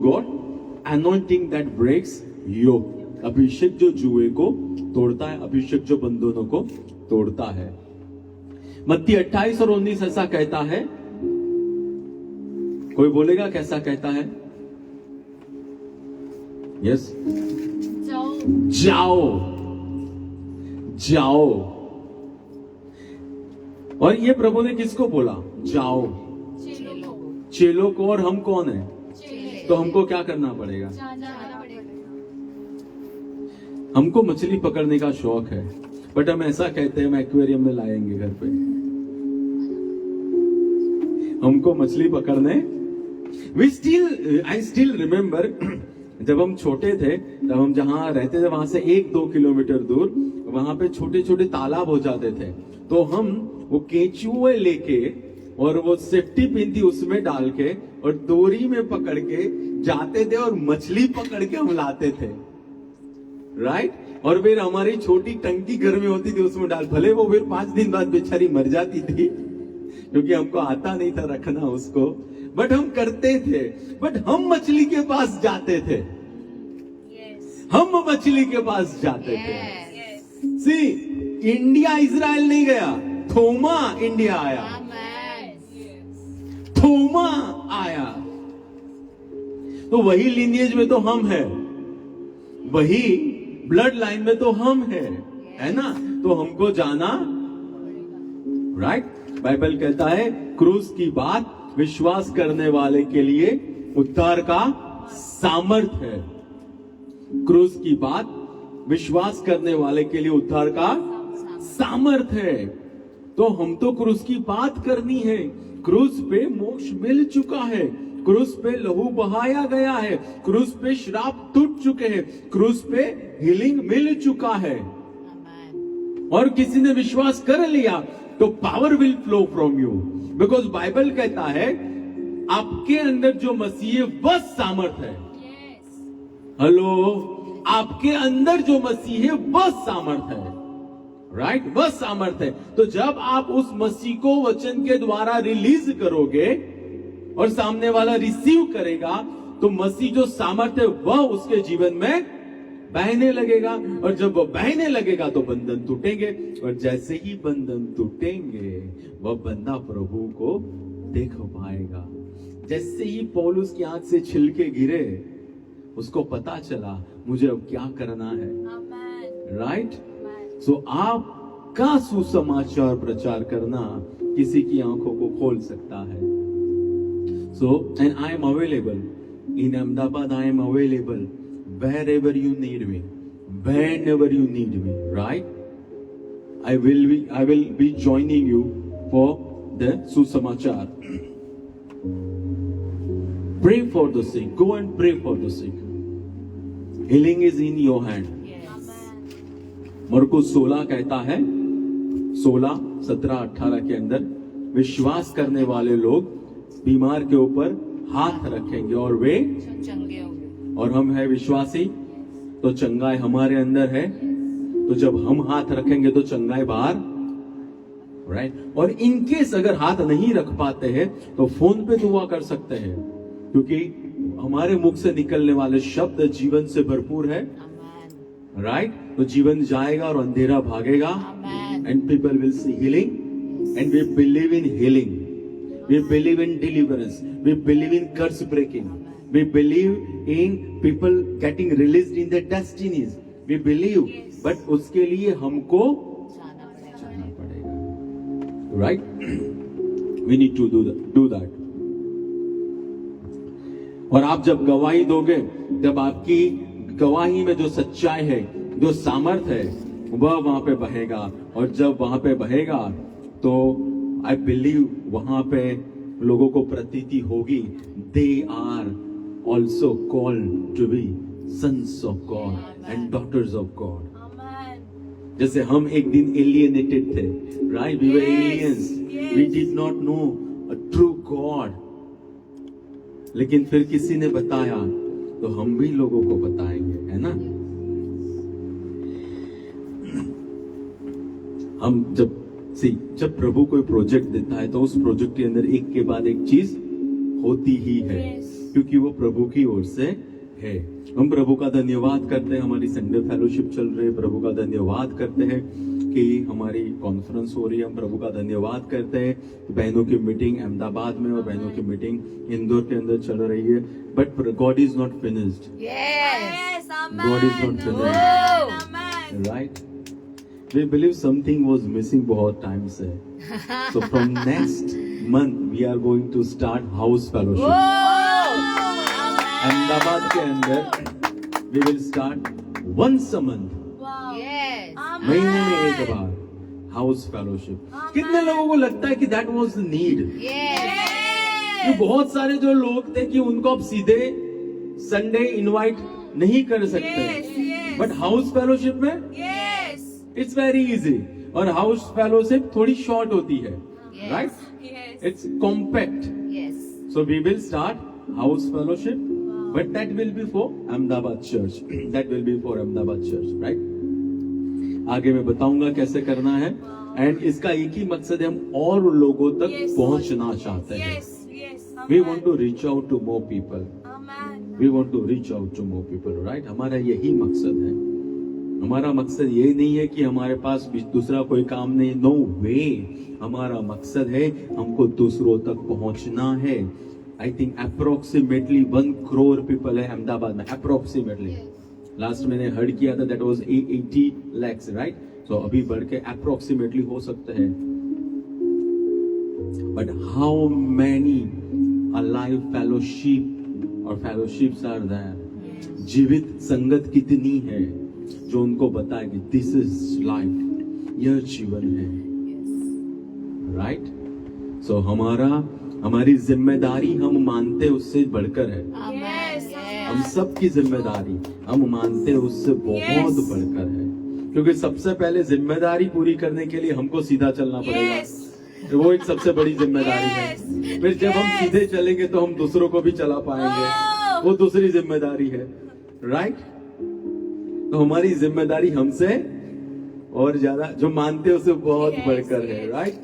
God, anointing that breaks yoke. अभिषेक जो जुए को तोड़ता है, अभिषेक जो बंधनों को तोड़ता है। मत्ती 28 और 19 ऐसा कहता है। कोई बोलेगा कैसा कहता है? यस, जाओ जाओ। और ये प्रभु ने किसको बोला? जाओ, चेलों को। और हम कौन है? तो हमको क्या करना पड़ेगा? हमको मछली पकड़ने का शौक है, बट हम ऐसा कहते हैं हम एक्वेरियम में लाएंगे घर पे। हमको मछली पकड़ने आई स्टिल रिमेम्बर जब हम छोटे थे, तब हम जहां रहते थे वहां से 1-2 किलोमीटर दूर वहां पे छोटे छोटे तालाब हो जाते थे। तो हम वो केंचुए लेके और वो सेफ्टी पिन थी उसमें डाल के और डोरी में पकड़ के जाते थे और मछली पकड़ के हम लाते थे, राइट। और फिर हमारी छोटी टंकी घर में होती थी, उसमें डाल, भले वो फिर 5 दिन बाद बेचारी मर जाती थी क्योंकि हमको आता नहीं था रखना उसको, बट हम करते थे। बट हम मछली के पास जाते थे, हम मछली के पास जाते थे। सी, इंडिया इजराइल नहीं गया, थोमा इंडिया आया, थोमा आया। तो वही लिनिएज में तो हम है, वही ब्लड लाइन में तो हम है ना। तो हमको जाना, राइट। बाइबल कहता है क्रूस की बात विश्वास करने वाले के लिए उद्धार का सामर्थ है। क्रूस की बात विश्वास करने वाले के लिए उद्धार का सामर्थ है। तो हम तो क्रूस की बात करनी है। क्रूस पे मोक्ष मिल चुका है, क्रूस पे लहू बहाया गया है, क्रूस पे श्राप टूट चुके हैं, क्रूस पे हीलिंग मिल चुका है। और किसी ने विश्वास कर लिया तो power will flow from you, because Bible कहता है आपके अंदर जो मसीह है वह सामर्थ है। हेलो, आपके अंदर जो मसीह है वह सामर्थ है, राइट, वह सामर्थ है। तो जब आप उस मसीह को वचन के द्वारा रिलीज करोगे और सामने वाला रिसीव करेगा, तो मसीह जो सामर्थ है वह उसके जीवन में बहने लगेगा। और जब वो बहने लगेगा तो बंधन टूटेंगे, और जैसे ही बंधन टूटेंगे वह बंदा प्रभु को देख पाएगा। जैसे ही पौलुस की आंख से छिलके गिरे, उसको पता चला मुझे अब क्या करना है, राइट। सो आपका सुसमाचार प्रचार करना किसी की आंखों को खोल सकता है। So, and I am available in Ahmedabad. I am available wherever you need me, whenever you need me, right? I will be joining you for the Susamachar. Pray for the sick. Go and pray for the sick. Healing is in your hand. मरकुस 16 कहता है, 16, 17, 18 के अंदर विश्वास करने वाले लोग बीमार के ऊपर हाथ रखेंगे और वे चंगे होंगे। और हम है विश्वासी, तो चंगाई हमारे अंदर है। तो जब हम हाथ रखेंगे तो चंगाई बाहर, राइट। और इनकेस अगर हाथ नहीं रख पाते हैं तो फोन पे दुआ कर सकते हैं, क्योंकि हमारे मुख से निकलने वाले शब्द जीवन से भरपूर है, राइट। तो जीवन जाएगा और अंधेरा भागेगा, and people will see healing, and we believe in healing, we believe in deliverance, we believe in curse breaking, we believe in people getting released in their destinies, we believe, but उसके लिए हमको जाना पड़ेगा, right? We need to do that. और आप जब गवाही दोगे, जब आपकी गवाही में जो सच्चाई है, जो सामर्थ है, वह वहां पे बहेगा। और जब वहां पे बहेगा तो आई बिलीव वहां पे लोगों को प्रतीति होगी, they are also called to be sons of God and daughters of God. जैसे हम एक दिन एलियनेटेड थे, right, we were aliens, we did not know a true God, लेकिन फिर किसी ने बताया तो हम भी लोगों को बताएंगे, है ना। हम जब प्रभु कोई प्रोजेक्ट देता है तो उस प्रोजेक्ट के अंदर एक के बाद एक चीज होती ही है। क्योंकि वो प्रभु की ओर से है। हम प्रभु का धन्यवाद करते हैं, हमारी संडे फेलोशिप चल रही है, प्रभु का धन्यवाद करते हैं कि हमारी कॉन्फ्रेंस हो रही है, हम प्रभु का धन्यवाद करते हैं। बहनों की मीटिंग अहमदाबाद में और बहनों की मीटिंग इंदौर के अंदर चल रही है, but God is not finished. God is not finished, right? We believe something was missing बहुत time से, so from next month we are going to start house fellowship. Ahmedabad के अंदर we will start once a month. महीने में एक बार house fellowship. कितने लोगों को लगता है कि दैट वाज द नीड? कि बहुत सारे जो लोग थे कि उनको अब सीधे संडे इनवाइट नहीं कर सकते, बट हाउस फेलोशिप में इट्स वेरी इजी। और हाउस फेलोशिप थोड़ी शॉर्ट होती है, right? It's compact. So we will start house fellowship, but that will be for Ahmedabad church, that will be for Ahmedabad church, right? आगे मैं बताऊंगा कैसे करना है, एंड इसका एक ही मकसद है, हम और लोगों तक पहुंचना चाहते हैं। We want to reach out to more people, we want to reach out to more people, right? हमारा यही मकसद है। हमारा मकसद ये नहीं है कि हमारे पास दूसरा कोई काम नहीं, नो वे। हमारा मकसद है हमको दूसरों तक पहुंचना है। I think approximately 1 crore people है अहमदाबाद में, अप्रोक्सीमेटली। लास्ट मैंने हर्ड किया था, दैट वाज 80 lakhs, राइट? सो अभी बढ़ के अप्रोक्सीमेटली हो सकते हैं, but how many alive fellowship और फेलोशिप्स आर देयर? जीवित संगत कितनी है जो उनको बताए कि दिस इज लाइफ, यह जीवन है, राइट? सो हमारी जिम्मेदारी हम मानते उससे बढ़कर है। हम सबकी जिम्मेदारी हम मानते उससे बहुत बढ़कर है, क्योंकि सबसे पहले जिम्मेदारी पूरी करने के लिए हमको सीधा चलना पड़ेगा। वो एक सबसे बड़ी जिम्मेदारी है। फिर जब हम सीधे चलेंगे तो हम दूसरों को भी चला पाएंगे, वो दूसरी जिम्मेदारी है, राइट? तो हमारी जिम्मेदारी हमसे और ज्यादा, जो मानते हैं उसे बहुत बढ़कर है, right?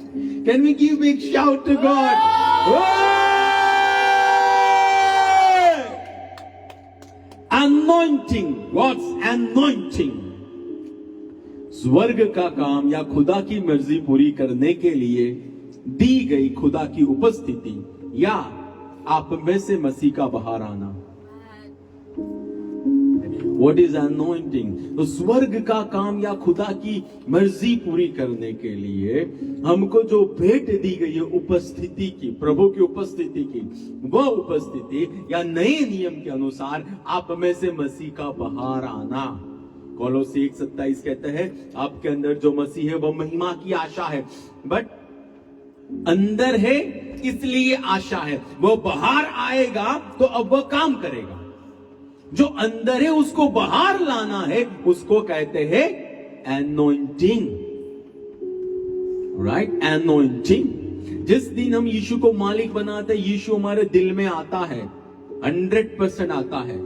Can we give big shout to God? Anointing, God's anointing. स्वर्ग का काम या खुदा की मर्जी पूरी करने के लिए दी गई खुदा की उपस्थिति या आप में से मसीह का बाहर आना। What is anointing? तो स्वर्ग का काम या खुदा की मर्जी पूरी करने के लिए हमको जो भेंट दी गई है उपस्थिति की, प्रभु की उपस्थिति की, वह उपस्थिति या नए नियम के अनुसार आप में से मसीह का बाहर आना। कोलोसी 1:27 कहते हैं, आपके अंदर जो मसीह है वह महिमा की आशा है, बट अंदर है इसलिए आशा है। वो बाहर आएगा तो अब वह काम करेगा। जो अंदर है उसको बाहर लाना है, उसको कहते हैं एनॉइंटिंग, राइट? एनॉइंटिंग। जिस दिन हम यीशु को मालिक बनाते हैं, यीशु हमारे दिल में आता है, 100% आता है।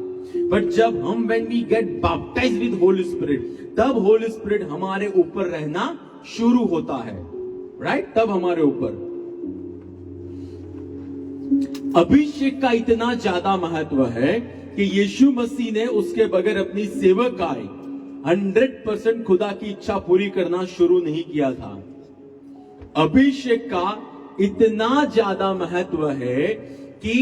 बट जब हम when we get baptized with holy spirit, तब होली स्पिरिट हमारे ऊपर रहना शुरू होता है, राइट? तब हमारे ऊपर अभिषेक का इतना ज्यादा महत्व है कि यीशु मसीह ने उसके बगैर अपनी सेवकाई 100% खुदा की इच्छा पूरी करना शुरू नहीं किया था। अभिषेक का इतना ज्यादा महत्व है कि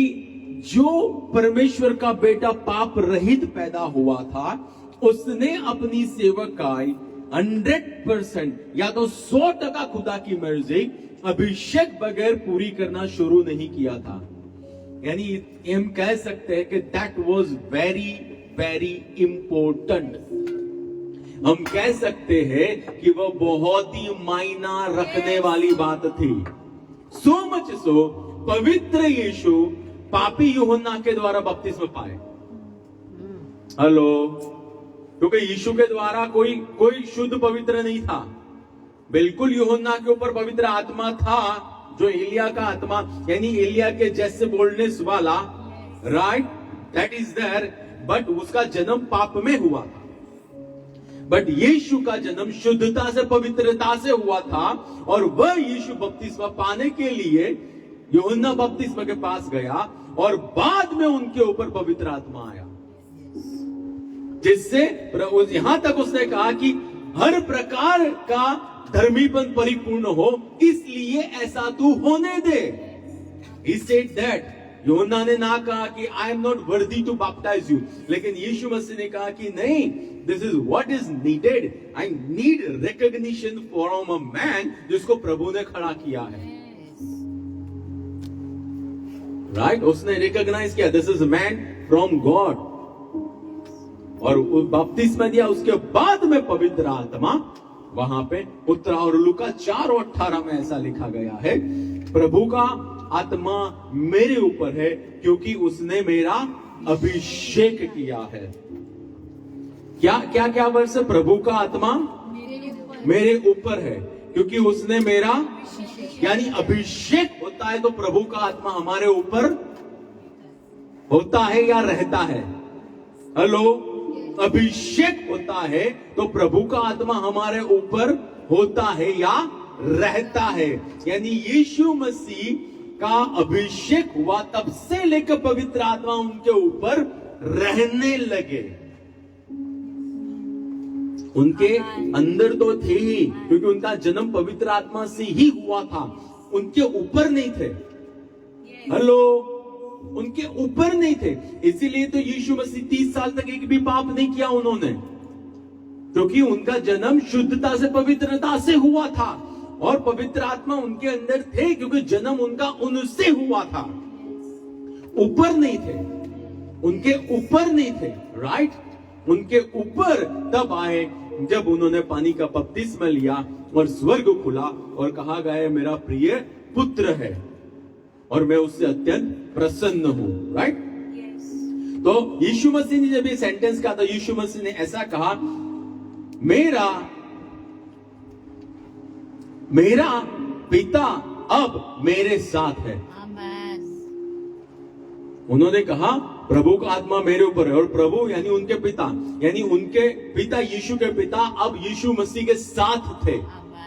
जो परमेश्वर का बेटा पाप रहित पैदा हुआ था, उसने अपनी सेवकाई 100% या तो 100% खुदा की मर्जी अभिषेक बगैर पूरी करना शुरू नहीं किया था। यानी हम कह सकते हैं कि that was very very important. हम कह सकते हैं कि वह बहुत ही मायना रखने वाली बात थी। सो मच सो पवित्र यीशु पापी यूहन्ना के द्वारा बपतिस्मा पाए। हेलो, क्योंकि यीशु के द्वारा कोई शुद्ध पवित्र नहीं था। बिल्कुल यूहन्ना के ऊपर पवित्र आत्मा था, जो एलिया का आत्मा, यानी एलिया के जैसे बोलने वाला, right? That is there, but उसका जन्म पाप में हुआ था। बट यीशु का जन्म शुद्धता से, पवित्रता से हुआ था, और वह यीशु बपतिस्मा पाने के लिए यूहन्ना बपतिस्मा के पास गया और बाद में उनके ऊपर पवित्र आत्मा आया, जिससे यहां तक उसने कहा कि हर प्रकार का धर्मीपन परिपूर्ण हो, इसलिए ऐसा तू होने दे। He said that. यूहन्ना ने ना कहा कि I am not worthy to baptize you, लेकिन यीशु मसीह ने कहा कि नहीं, this is what is needed. I need recognition from a man जिसको प्रभु ने खड़ा किया है। राइट, उसने रिकॉग्नाइज किया this is a man from God, और बपतिस्मा दिया। उसके बाद में पवित्र आत्मा वहां पे उतरा, और लूका 4:18 में ऐसा लिखा गया है, प्रभु का आत्मा मेरे ऊपर है क्योंकि उसने मेरा अभिषेक किया है। क्या क्या क्या वर्ष? प्रभु का आत्मा मेरे ऊपर है क्योंकि उसने मेरा, यानी अभिषेक होता है तो प्रभु का आत्मा हमारे ऊपर होता है या रहता है? हेलो, अभिषेक होता है तो प्रभु का आत्मा हमारे ऊपर होता है या रहता है। यानी यीशु मसीह का अभिषेक हुआ, तब से लेकर पवित्र आत्मा उनके ऊपर रहने लगे। उनके अंदर तो थे ही, क्योंकि उनका जन्म पवित्र आत्मा से ही हुआ था, उनके ऊपर नहीं थे। हेलो, उनके ऊपर नहीं थे। इसीलिए तो यीशु मसीह 30 साल तक एक भी पाप नहीं किया उन्होंने, क्योंकि उनका जन्म शुद्धता से, पवित्रता से हुआ था, और पवित्र आत्मा उनके अंदर थे क्योंकि जन्म उनका उनसे हुआ था। ऊपर नहीं थे, उनके ऊपर नहीं थे। राइट, उनके ऊपर तब आए जब उन्होंने पानी का बपतिस्मा लिया और स्वर्ग खुला और कहा गया मेरा प्रिय पुत्र है और मैं उससे अत्यंत प्रसन्न हूं। राइट, तो यीशु मसीह ने जब ये सेंटेंस कहा, तो यीशु मसीह ने ऐसा कहा, मेरा पिता अब मेरे साथ है। उन्होंने कहा प्रभु का आत्मा मेरे ऊपर है, और प्रभु यानी उनके पिता, यानी उनके पिता यीशु के पिता अब यीशु मसीह के साथ थे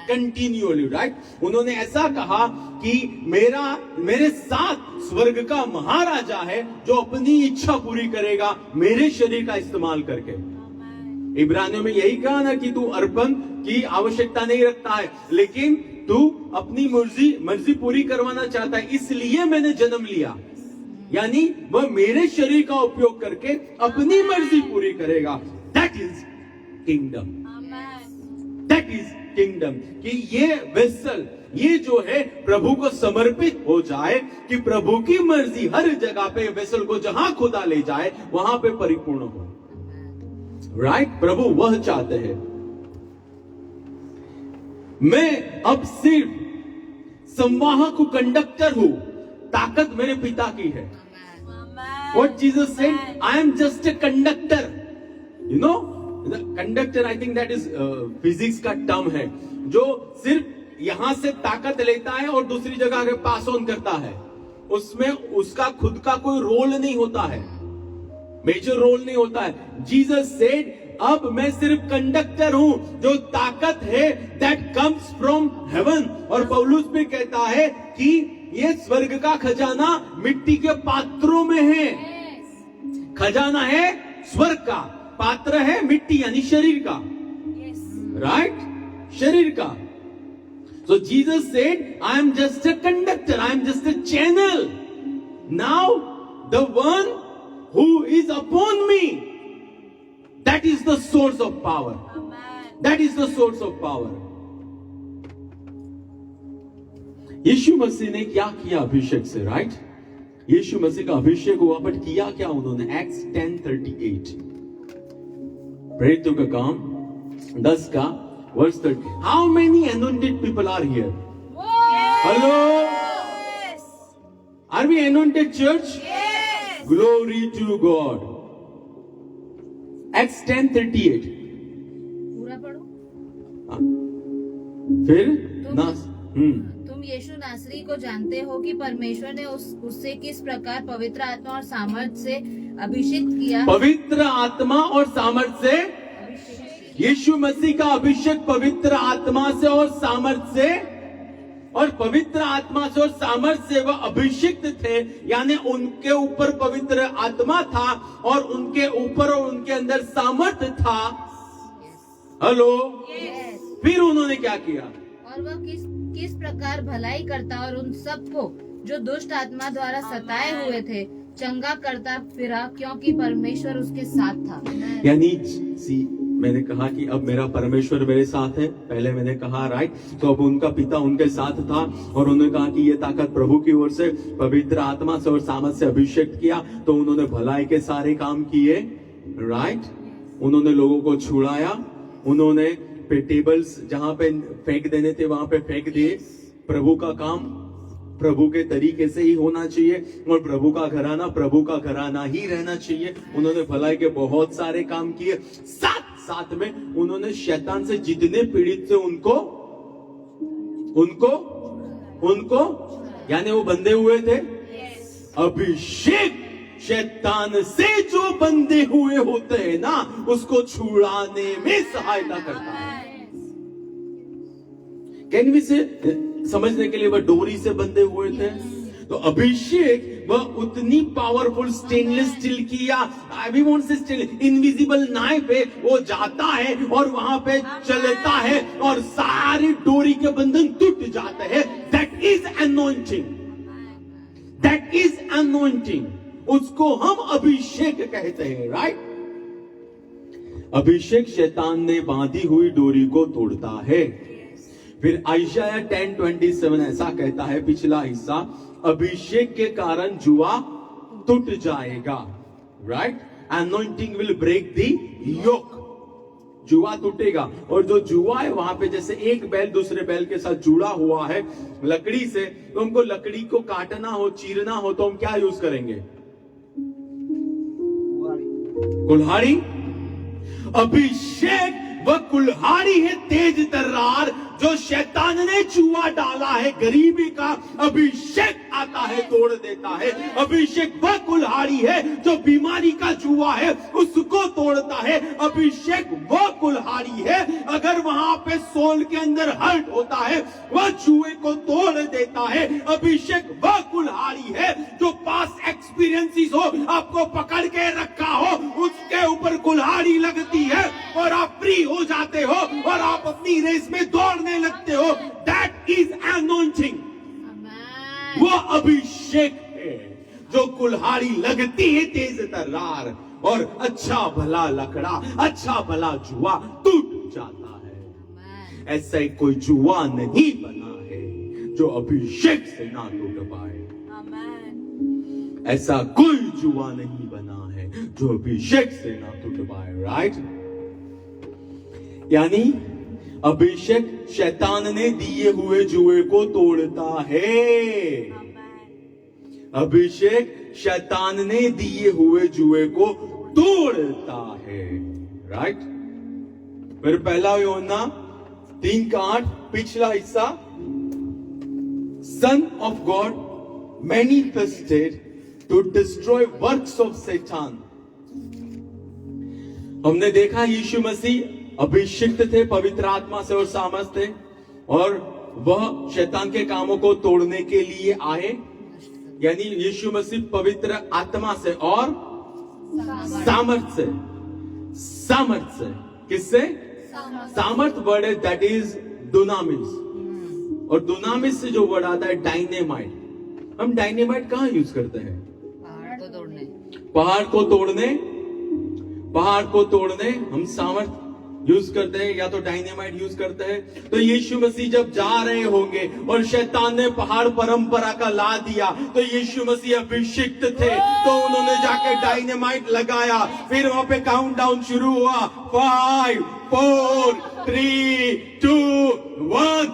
कंटिन्यूअली। राइट, उन्होंने ऐसा कहा कि मेरे साथ स्वर्ग का महाराजा है जो अपनी इच्छा पूरी करेगा मेरे शरीर का इस्तेमाल करके। इब्रानियों में यही कहा ना कि तू अर्पण की आवश्यकता नहीं रखता है, लेकिन तू अपनी मर्जी पूरी करवाना चाहता है, इसलिए मैंने जन्म लिया। यानी वह मेरे शरीर का उपयोग करके अपनी मर्जी पूरी करेगा। That is kingdom, that is kingdom. कि ये वेसल, ये जो है प्रभु को समर्पित हो जाए, कि प्रभु की मर्जी हर जगह पे वेसल को जहां खुदा ले जाए वहां पे परिपूर्ण हो। राइट, प्रभु वह चाहते हैं। मैं अब सिर्फ संवाहक कंडक्टर हूं, ताकत मेरे पिता की है। What Jesus said, I am just a conductor. You know, the conductor, I think that is physics का टर्म है, जो सिर्फ यहां से ताकत लेता है और दूसरी जगह के पास ऑन करता है। उसमें उसका खुद का कोई रोल नहीं होता है, मेजर रोल नहीं होता है। जीसस सेड, अब मैं सिर्फ कंडक्टर हूं, जो ताकत है दैट कम्स फ्रॉम हेवन। और पौलुस भी कहता है कि ये स्वर्ग का खजाना मिट्टी के पात्रों में है। खजाना है स्वर्ग का, पात्र है मिट्टी यानी शरीर का। राइट, शरीर का। So Jesus said, I am just a conductor, I am just a channel. Now the one who is upon me, that is the source of power. That is the source of power. यीशु मसीह ने क्या किया अभिषेक से? Right, यीशु मसीह का अभिषेक हुआ, but किया क्या उन्होंने? Acts 10:38, प्रेरितों का काम 10 का verse 30. How many anointed people are here? Hello? Yes. Are we anointed church? Yes. Glory to God. Acts 10:38. पूरा पढ़ो। फिर तुम यीशु नासरी को जानते हो कि परमेश्वर ने उससे किस प्रकार पवित्र आत्मा और सामर्थ से अभिषेक किया। पवित्र आत्मा और सामर्थ से, यीशु मसीह का अभिषेक पवित्र आत्मा से और सामर्थ से और पवित्र आत्मा से और सामर्थ्य से वह अभिषिक्त थे, यानी उनके ऊपर पवित्र आत्मा था और उनके ऊपर और उनके अंदर सामर्थ्य था। हेलो, फिर उन्होंने क्या किया? और वह किस प्रकार भलाई करता और उन सबको जो दुष्ट आत्मा द्वारा सताए हुए थे चंगा करता फिरा, क्योंकि परमेश्वर उसके साथ था। यानी मैंने कहा कि अब मेरा परमेश्वर मेरे साथ है, पहले मैंने कहा राइट, तो अब उनका पिता उनके साथ था और उन्होंने कहा कि ये ताकत प्रभु की ओर से पवित्र आत्मा से और सामर्थ्य से अभिषेक किया, तो उन्होंने भलाई के सारे काम किए, राइट। उन्होंने लोगों को छुड़ाया, उन्होंने टेबल्स जहां पे फेंक देने थे वहां पे फेंक दिए। प्रभु का काम प्रभु के तरीके से ही होना चाहिए और प्रभु का घराना ही रहना चाहिए। उन्होंने भलाई के बहुत सारे काम किए, साथ में उन्होंने शैतान से जितने पीड़ित थे उनको यानी वो बंधे हुए थे। अभिषेक शैतान से जो बंधे हुए होते हैं ना, उसको छुड़ाने में सहायता करता है। कैन वी से समझने के लिए वह डोरी से बंधे हुए थे, तो अभिषेक वह उतनी पावरफुल स्टेनलेस स्टील की या वी वांट से स्टील इनविजिबल नाइफ पे वो जाता है और वहां पे चलता है और सारी डोरी के बंधन टूट जाते हैं। That is anointing, that is anointing. उसको हम अभिषेक कहते हैं, राइट। अभिषेक शैतान ने बांधी हुई डोरी को तोड़ता है। फिर आयशाया 10:27 ऐसा कहता है, पिछला हिस्सा, अभिषेक के कारण जुआ टूट जाएगा, right. Anointing will break the yoke, जुआ टूटेगा। और जो जुआ है वहां पे जैसे एक बैल दूसरे बैल के साथ जुड़ा हुआ है लकड़ी से, तो हमको लकड़ी को काटना हो, चीरना हो, तो हम क्या यूज करेंगे? कुल्हाड़ी। अभिषेक वह कुल्हाड़ी है, तेज तर्रार, जो शैतान ने जुआ डाला है गरीबी का, अभिषेक आता है तोड़ देता है। अभिषेक वह कुल्हाड़ी है जो बीमारी का जुआ है उसको तोड़ता है। अभिषेक वह कुल्हाड़ी है, अगर वहां पे सोल के अंदर हर्ट होता है वह जुए को तोड़ देता है। अभिषेक वह कुल्हाड़ी है जो पास एक्सपीरियंसेस हो, आपको पकड़ के रखा हो, उसके ऊपर कुल्हाड़ी लगती है और आप फ्री हो जाते हो और आप अपनी रेस में दौड़ने लगते हो। That is anointing. वो अभिषेक है जो कुल्हाड़ी लगती है तेज तर्रार और अच्छा भला लकड़ा, अच्छा भला जुआ टूट जाता है। ऐसा कोई जुआ नहीं बना है जो अभिषेक से ना टूट पाए। ऐसा कोई जुआ नहीं बना है जो अभिषेक से ना टूट पाए, राइट। यानी अभिषेक शैतान ने दिए हुए जुए को तोड़ता है। अभिषेक शैतान ने दिए हुए जुए को तोड़ता है, राइट। फिर पहला यूहन्ना 3:8 पिछला हिस्सा, son of God manifested to destroy works of Satan. हमने देखा यीशु मसीह अभिषिक्त थे पवित्र आत्मा से और सामर्थ्य थे, और वह शैतान के कामों को तोड़ने के लिए आए। यानी यीशु मसीह पवित्र आत्मा से और सामर्थ्य से, किससे? सामर्थ वर्ड है दैट इज दुनामिस, और दुनामिस से जो वर्ड आता है डायनेमाइट। हम डायनेमाइट कहां यूज करते हैं? पहाड़ को तोड़ने हम सामर्थ यूज करते हैं, या तो डायनेमाइट यूज करते हैं। तो यीशु मसीह जब जा रहे होंगे और शैतान ने पहाड़ परंपरा का ला दिया, तो यीशु मसीह अभिषिक्त थे, तो उन्होंने जाके डायनेमाइट लगाया। फिर वहां पे काउंटडाउन शुरू हुआ, 5 4 3 2 1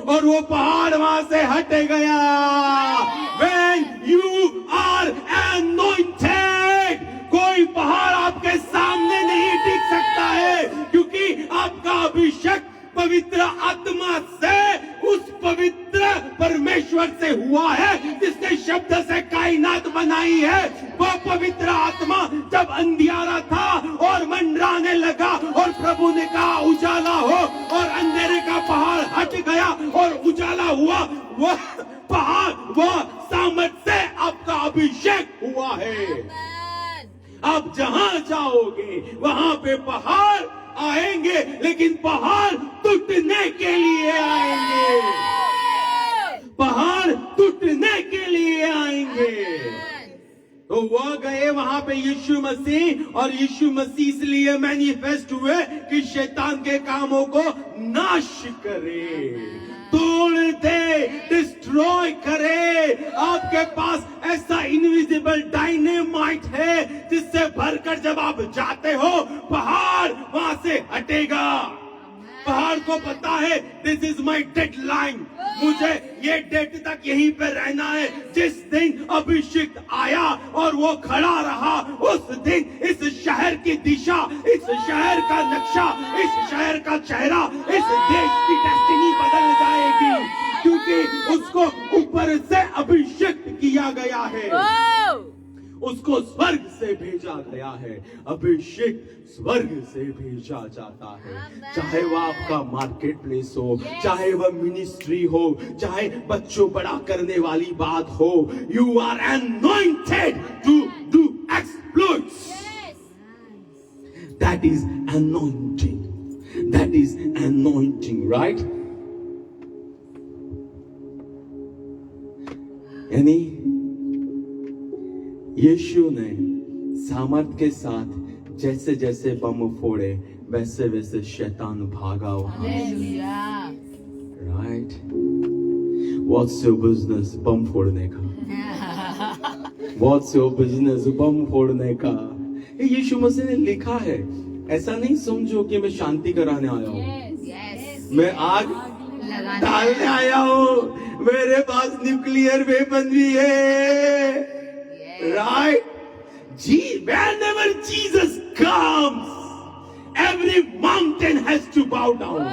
और वो पहाड़ वहां से हट गया। When you are anointed, कोई पहाड़ आपके सामने नहीं टिक सकता है, क्योंकि आपका अभिषेक पवित्र आत्मा से, उस पवित्र परमेश्वर से हुआ है जिसने शब्द से कायनात बनाई है। वो पवित्र आत्मा जब अंधियारा था और मंडराने लगा और प्रभु ने कहा उजाला हो, और अंधेरे का पहाड़ हट गया और उजाला हुआ। वो पहाड़, वो सामर्थ से आपका अभिषेक हुआ है। आप जहां जाओगे वहां पे पहाड़ आएंगे, लेकिन पहाड़ टूटने के लिए आएंगे। पहाड़ टूटने के लिए आएंगे। तो वो गए वहां पे यीशु मसीह, और यीशु मसीह इसलिए मैनिफेस्ट हुए कि शैतान के कामों को नाश करे, तोड़ दे, डिस्ट्रॉय करे। आपके पास ऐसा इनविजिबल डायनेमाइट है जिससे भरकर जब आप जाते हो पहाड़ वहां से हटेगा। पहाड़ को पता है दिस इज माई डेडलाइन, मुझे ये डेट तक यहीं पे रहना है। जिस दिन अभिषेक आया और वो खड़ा रहा, उस दिन इस शहर की दिशा, इस शहर का नक्शा, इस शहर का चेहरा, इस देश की डेस्टिनी बदल जाएगी, क्योंकि उसको ऊपर से अभिषेक किया गया है, उसको स्वर्ग से भेजा गया है। अभिषेक स्वर्ग से भेजा जाता है। चाहे वह आपका मार्केट प्लेस हो, चाहे वह मिनिस्ट्री हो, चाहे बच्चों बड़ा करने वाली बात हो, you are anointed to do exploits. That is anointing. That is anointing, right? यानी यीशु ने सामर्थ के साथ जैसे जैसे बम फोड़े, वैसे वैसे शैतान भागा वहां। राइट? What's your business? बम फोड़ने का। What's your business? बम फोड़ने का। यीशु मसीह ने लिखा है। ऐसा नहीं समझो कि मैं शांति कराने आया हूँ। मैं आग डालने आया हूँ। मेरे पास न्यूक्लियर वेपन भी है। Right? Whenever Jesus comes, every mountain has to bow down.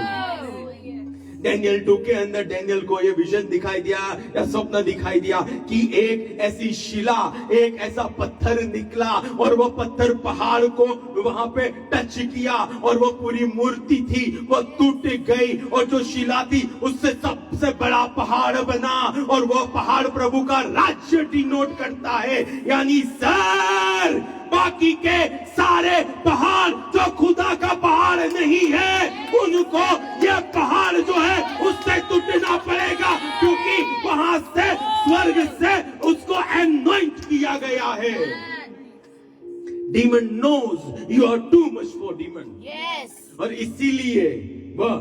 Daniel 2 के अंदर डैनियल को ये विजन दिखाई दिया या स्वप्न दिखाई दिया कि एक ऐसी शिला, एक ऐसा पत्थर निकला और वो पत्थर पहाड़ को वहां पे टच किया और वो पूरी मूर्ति थी वो टूट गई, और जो शिला थी उससे सबसे बड़ा पहाड़ बना, और वो पहाड़ प्रभु का राज्य डिनोट करता है। यानी सर बाकी के सारे पहाड़ जो खुदा का पहाड़ नहीं है, उनको ये पहाड़ जो है उससे टूटना पड़ेगा, क्योंकि वहां से स्वर्ग से उसको एनॉइंट किया गया है। Demon knows you are too much for demon. और इसीलिए वह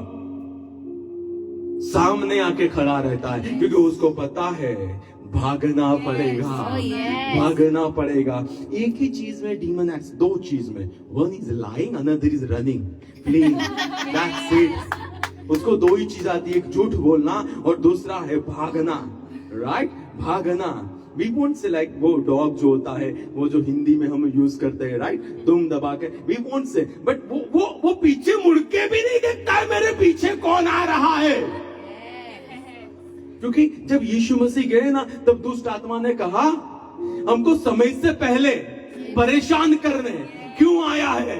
सामने आके खड़ा रहता है, क्योंकि उसको पता है भागना पड़ेगा, भागना पड़ेगा। एक ही चीज में डीमन एक्ट्स, दो चीज में, one is lying, another is running, fleeing, that's it. उसको दो ही चीज आती है, एक झूठ बोलना और दूसरा है भागना। राइट? भागना। वी वोंट से लाइक वो डॉग जो होता है, वो जो हिंदी में हम यूज करते हैं, राइट, दुम दबा के, वी वोंट से, बट वो पीछे मुड़ के भी नहीं देखता है मेरे पीछे कौन आ रहा है। क्योंकि जब यीशु मसीह गए ना, तब दुष्ट आत्मा ने कहा हमको समय से पहले परेशान करने क्यों आया है।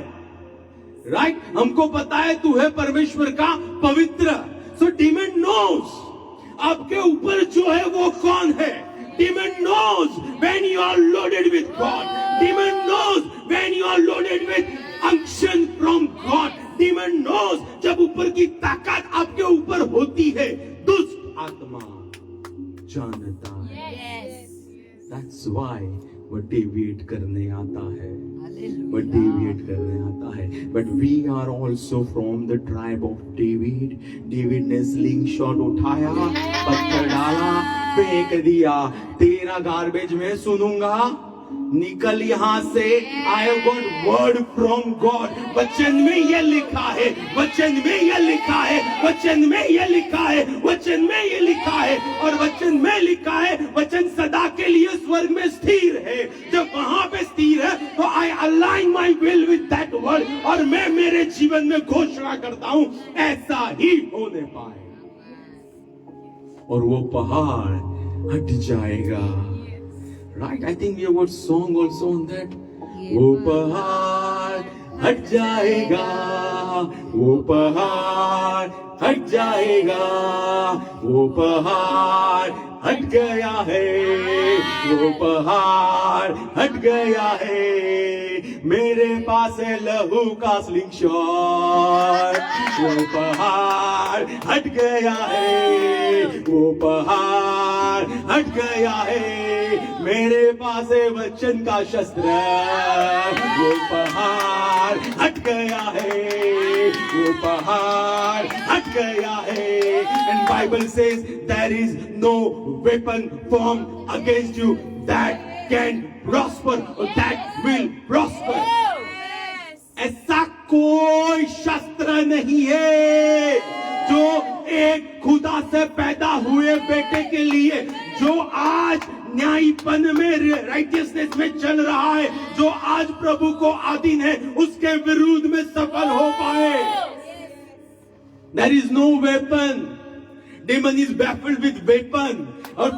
राइट? हमको पता है तू है परमेश्वर का पवित्र। सो डीमन नोज आपके ऊपर जो है वो कौन है। Demon knows when you are loaded with God. Demon knows when you are loaded with unction from God. Demon knows जब ऊपर की ताकत आपके ऊपर होती है, दुष्ट आत्मा जानता है। That's why वो डेविएट करने आता है, वो डेविएट करने आता है। But we are also from the tribe of David. David ने स्लिंग शॉट उठाया, पत्थर डाला, फेंक दिया, तेरा गार्बेज में सुनूंगा, निकल यहां से। I have got word from God. वचन में यह लिखा है, वचन में यह लिखा है, वचन में यह लिखा है, वचन में यह लिखा है, और वचन में लिखा है वचन सदा के लिए स्वर्ग में स्थिर है। जब वहां पे स्थिर है तो I align my will with that word, और मैं मेरे जीवन में घोषणा करता हूं ऐसा ही होने पाए, और वो पहाड़ हट जाएगा। Right? I think we have got song also on that. वो पहाड़ हट जाएगा, वो पहाड़ हट जाएगा, वो पहाड़ हट गया है, वो पहाड़ हट गया है, मेरे पास है लहू का स्लिंगशॉट, वो पहाड़ हट गया है, वो पहाड़ हट गया है, मेरे पास है वचन का शस्त्र, वो पहाड़ हट गया है, वो पहाड़ हट गया है. And Bible says there is no weapon formed against you that can prosper or that will prosper. ऐसा कोई शस्त्र नहीं है जो एक खुदा से पैदा हुए बेटे के लिए, जो आज न्यायपन में राइटियसनेस में चल रहा है, जो आज प्रभु को अधीन है, उसके विरुद्ध में सफल हो पाए. There is no weapon. Demon is baffled with weapon. और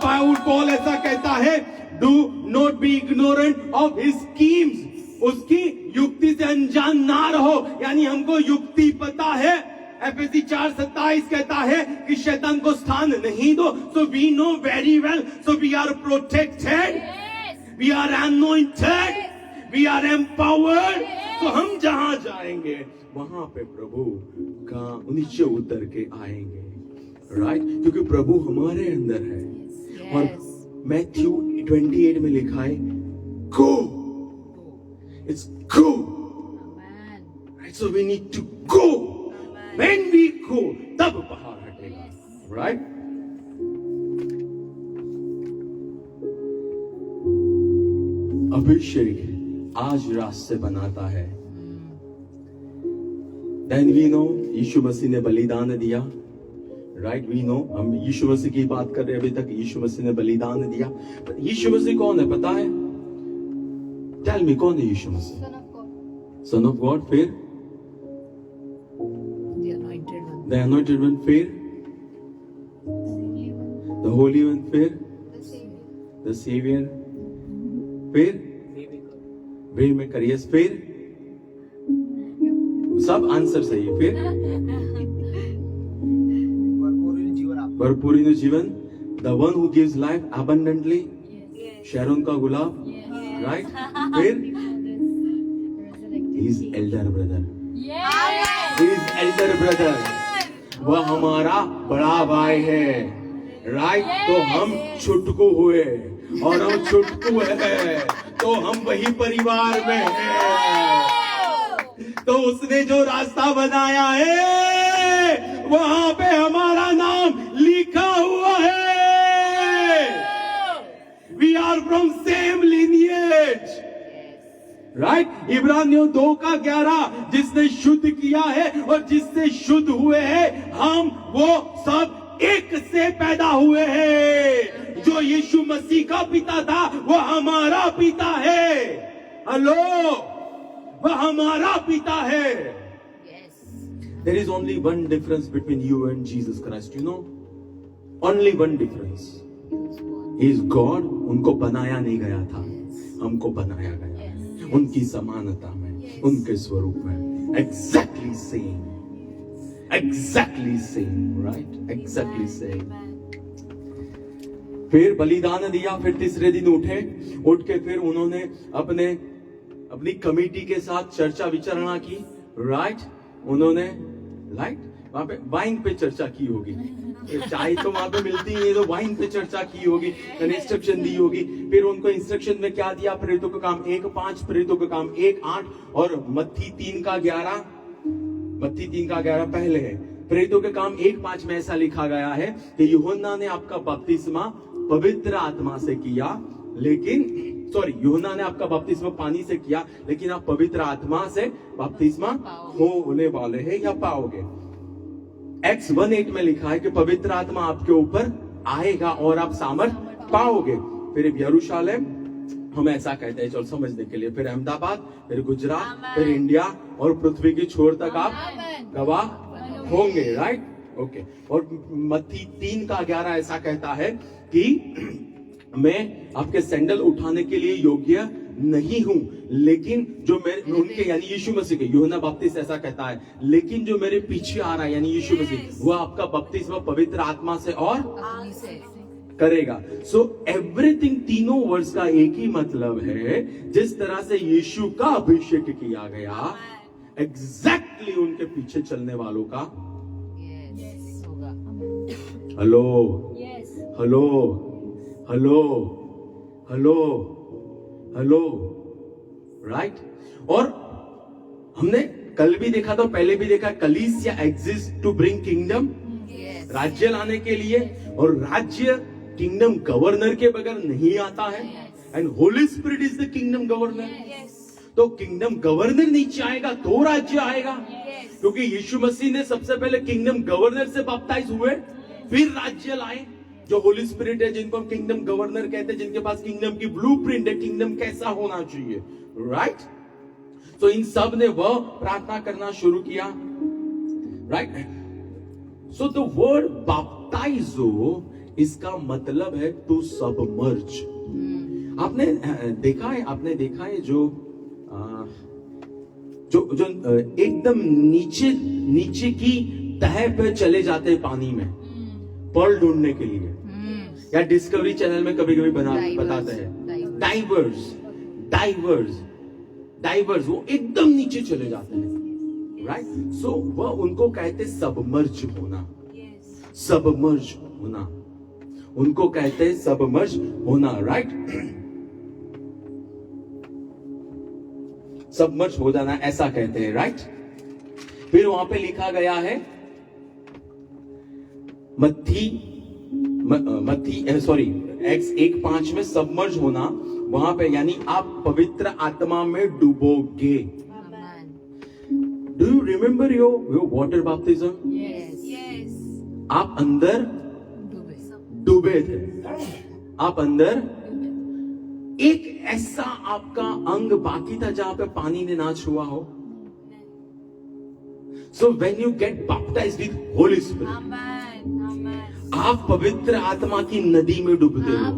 Paul ऐसा कहता है, do not be ignorant of his schemes. उसकी युक्ति से अनजान ना रहो, यानी हमको युक्ति पता है. एफएसी 4:27 कहता है कि शैतान को स्थान नहीं दो. So we know very well. So we are protected. We are anointed. We are empowered. तो हम जहां जाएंगे वहां पे प्रभु का नीचे उतर के आएंगे. राइट? क्योंकि प्रभु हमारे अंदर है. और मैथ्यू 28 में लिखा है, go. It's go. Right? So we need to go. When we go, तब पहाड़ हटेगा. Right? अभिषेक आज रास्ते बनाता है. Then we know यीशु मसीह ने बलिदान दिया. Right? We know, हम यीशु मसीह की बात कर रहे हैं अभी तक. यीशु मसीह ने बलिदान दिया. यीशु मसीह कौन है पता है? Tell me, कौन है यीशु मसीह? Son of God. फिर The anointed one. फिर The holy one. फिर The savior. फिर वे में करिए. फिर सब आंसर सही है. फिर भरपूरी जीवन. The one who gives life abundantly. Sharon का गुलाब. राइट? फिर His elder brother. His elder brother. वह हमारा बड़ा भाई है. राइट? तो हम छुटकू हुए, और हम छुटकू है तो हम वही परिवार में हैं. तो उसने जो रास्ता बनाया है वहां पे हमारा नाम लिखा हुआ है. We are from same lineage. Right? इब्रानियों 2:11, जिसने शुद्ध किया है और जिससे शुद्ध हुए हैं, हम वो सब एक से पैदा हुए हैं. जो यीशु मसीह का पिता था वो हमारा पिता है. हेलो, वह हमारा पिता है. There is only one difference between you and Jesus Christ. You know, only one difference. He is God. उनको बनाया नहीं गया था, हमको बनाया गया. उनकी समानता में, उनके स्वरूप में. Exactly same. Exactly same. Right? Exactly same. फिर बलिदान दिया. फिर तीसरे दिन उठ के फिर उन्होंने अपनी कमेटी के साथ चर्चा विचारणा की. राइट? उन्होंने वहां पे वाइन पे चर्चा की होगी. चाय तो वहां पे मिलती है, तो वाइन पे चर्चा की होगी, इंस्ट्रक्शन दी होगी. फिर उनको इंस्ट्रक्शन में क्या दिया? प्रेरितों का काम 1:5, प्रेरितों का काम 1:8 और मत्ती 3:11. मत्ती 3:11 पहले है. प्रेरितों के काम 1:5 में ऐसा लिखा गया है कि यूहन्ना ने आपका बपतिस्मा पवित्र आत्मा से किया, लेकिन यूहन्ना ने आपका बपतिस्मा पानी से किया, लेकिन आप पवित्र आत्मा से बपतिस्मा होने वाले हैं या पाओगे. Acts 1:8 में लिखा है कि पवित्र आत्मा आपके ऊपर आएगा और आप सामर्थ पाओगे. फिर यरूशलेम, हम ऐसा कहते हैं चलो समझने के लिए. फिर अहमदाबाद, फिर गुजरात, फिर इंडिया और पृथ्वी की छोर तक आप गवाह होंगे. राइट? ओके. और मत्ती 3:11 ऐसा कहता है कि मैं आपके सैंडल उठाने के लिए योग्य नहीं हूं, लेकिन जो मेरे उनके यानी यीशु मसीह के, यूहन्ना बपतिस्मा ऐसा कहता है, लेकिन जो मेरे पीछे आ रहा है यानी यीशु मसीह, वह आपका बपतिस्मा पवित्र आत्मा से और अग्नि से करेगा। सो एवरीथिंग, तीनों वर्ड्स का एक ही मतलब है, जिस तरह से यीशु का अभिषेक किया गया, एग्जैक्टली उनके पीछे चलने वालों का यस होगा। Hello yes hello hello hello hello, right. और हमने कल भी देखा था, पहले भी देखा, कलीसिया exist to bring kingdom, yes राज्य लाने के लिए, और राज्य किंगडम गवर्नर के बगैर नहीं आता है, and Holi spirit is the kingdom governor. तो किंगडम गवर्नर नीचे आएगा तो राज्य आएगा, क्योंकि यीशु मसीह ने सबसे पहले किंगडम गवर्नर से बैप्टाइज हुए, फिर राज्य लाए, जो होली स्पिरिट है, जिनको हम किंगडम गवर्नर कहते हैं, जिनके पास किंगडम की ब्लूप्रिंट है, किंगडम कैसा होना चाहिए, राइट। तो इन सब ने वह प्रार्थना करना शुरू किया, राइट। सो द वर्ड बैप्टाइजो, इसका मतलब है टू सबमर्ज। आपने देखा है जो एकदम नीचे की तह पे चले जाते हैं पानी में पर्ल ढूंढने के लिए, या डिस्कवरी चैनल में कभी कभी बताते हैं डाइवर्स, वो एकदम नीचे चले जाते हैं, राइट। सो वह उनको कहते सबमर्ज होना, सबमर्ज होना, उनको कहते हैं सबमर्ज होना, राइट। सबमर्ज हो जाना ऐसा कहते हैं, राइट। फिर वहां पे लिखा गया है एक्स 1:5 में सबमर्ज होना, वहां पे यानी आप पवित्र आत्मा में डूबोगे। Do you remember your water baptism? Yes आप अंदर डूबे थे, आप अंदर एक ऐसा आपका अंग बाकी था जहां पे पानी ने ना छुआ हो। So when you get baptized with holy spirit, आप पवित्र आत्मा की नदी में डूबते हो,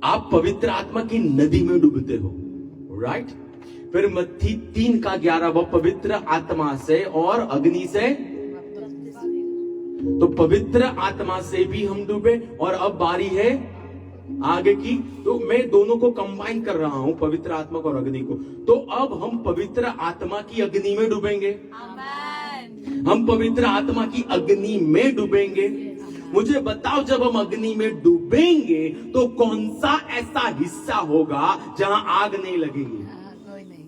आप पवित्र आत्मा की नदी में डूबते हो, राइट। फिर मत्ती 3:11, वह पवित्र आत्मा से और अग्नि से, तो पवित्र आत्मा से भी हम डूबे, और अब बारी है आगे की। तो मैं दोनों को कंबाइन कर रहा हूं, पवित्र आत्मा और अग्नि को। तो अब हम पवित्र आत्मा की अग्नि में डूबेंगे, हम पवित्र आत्मा की अग्नि में डूबेंगे। मुझे बताओ, जब हम अग्नि में डूबेंगे तो कौन सा ऐसा हिस्सा होगा जहां आग नहीं लगेगी? कोई नहीं।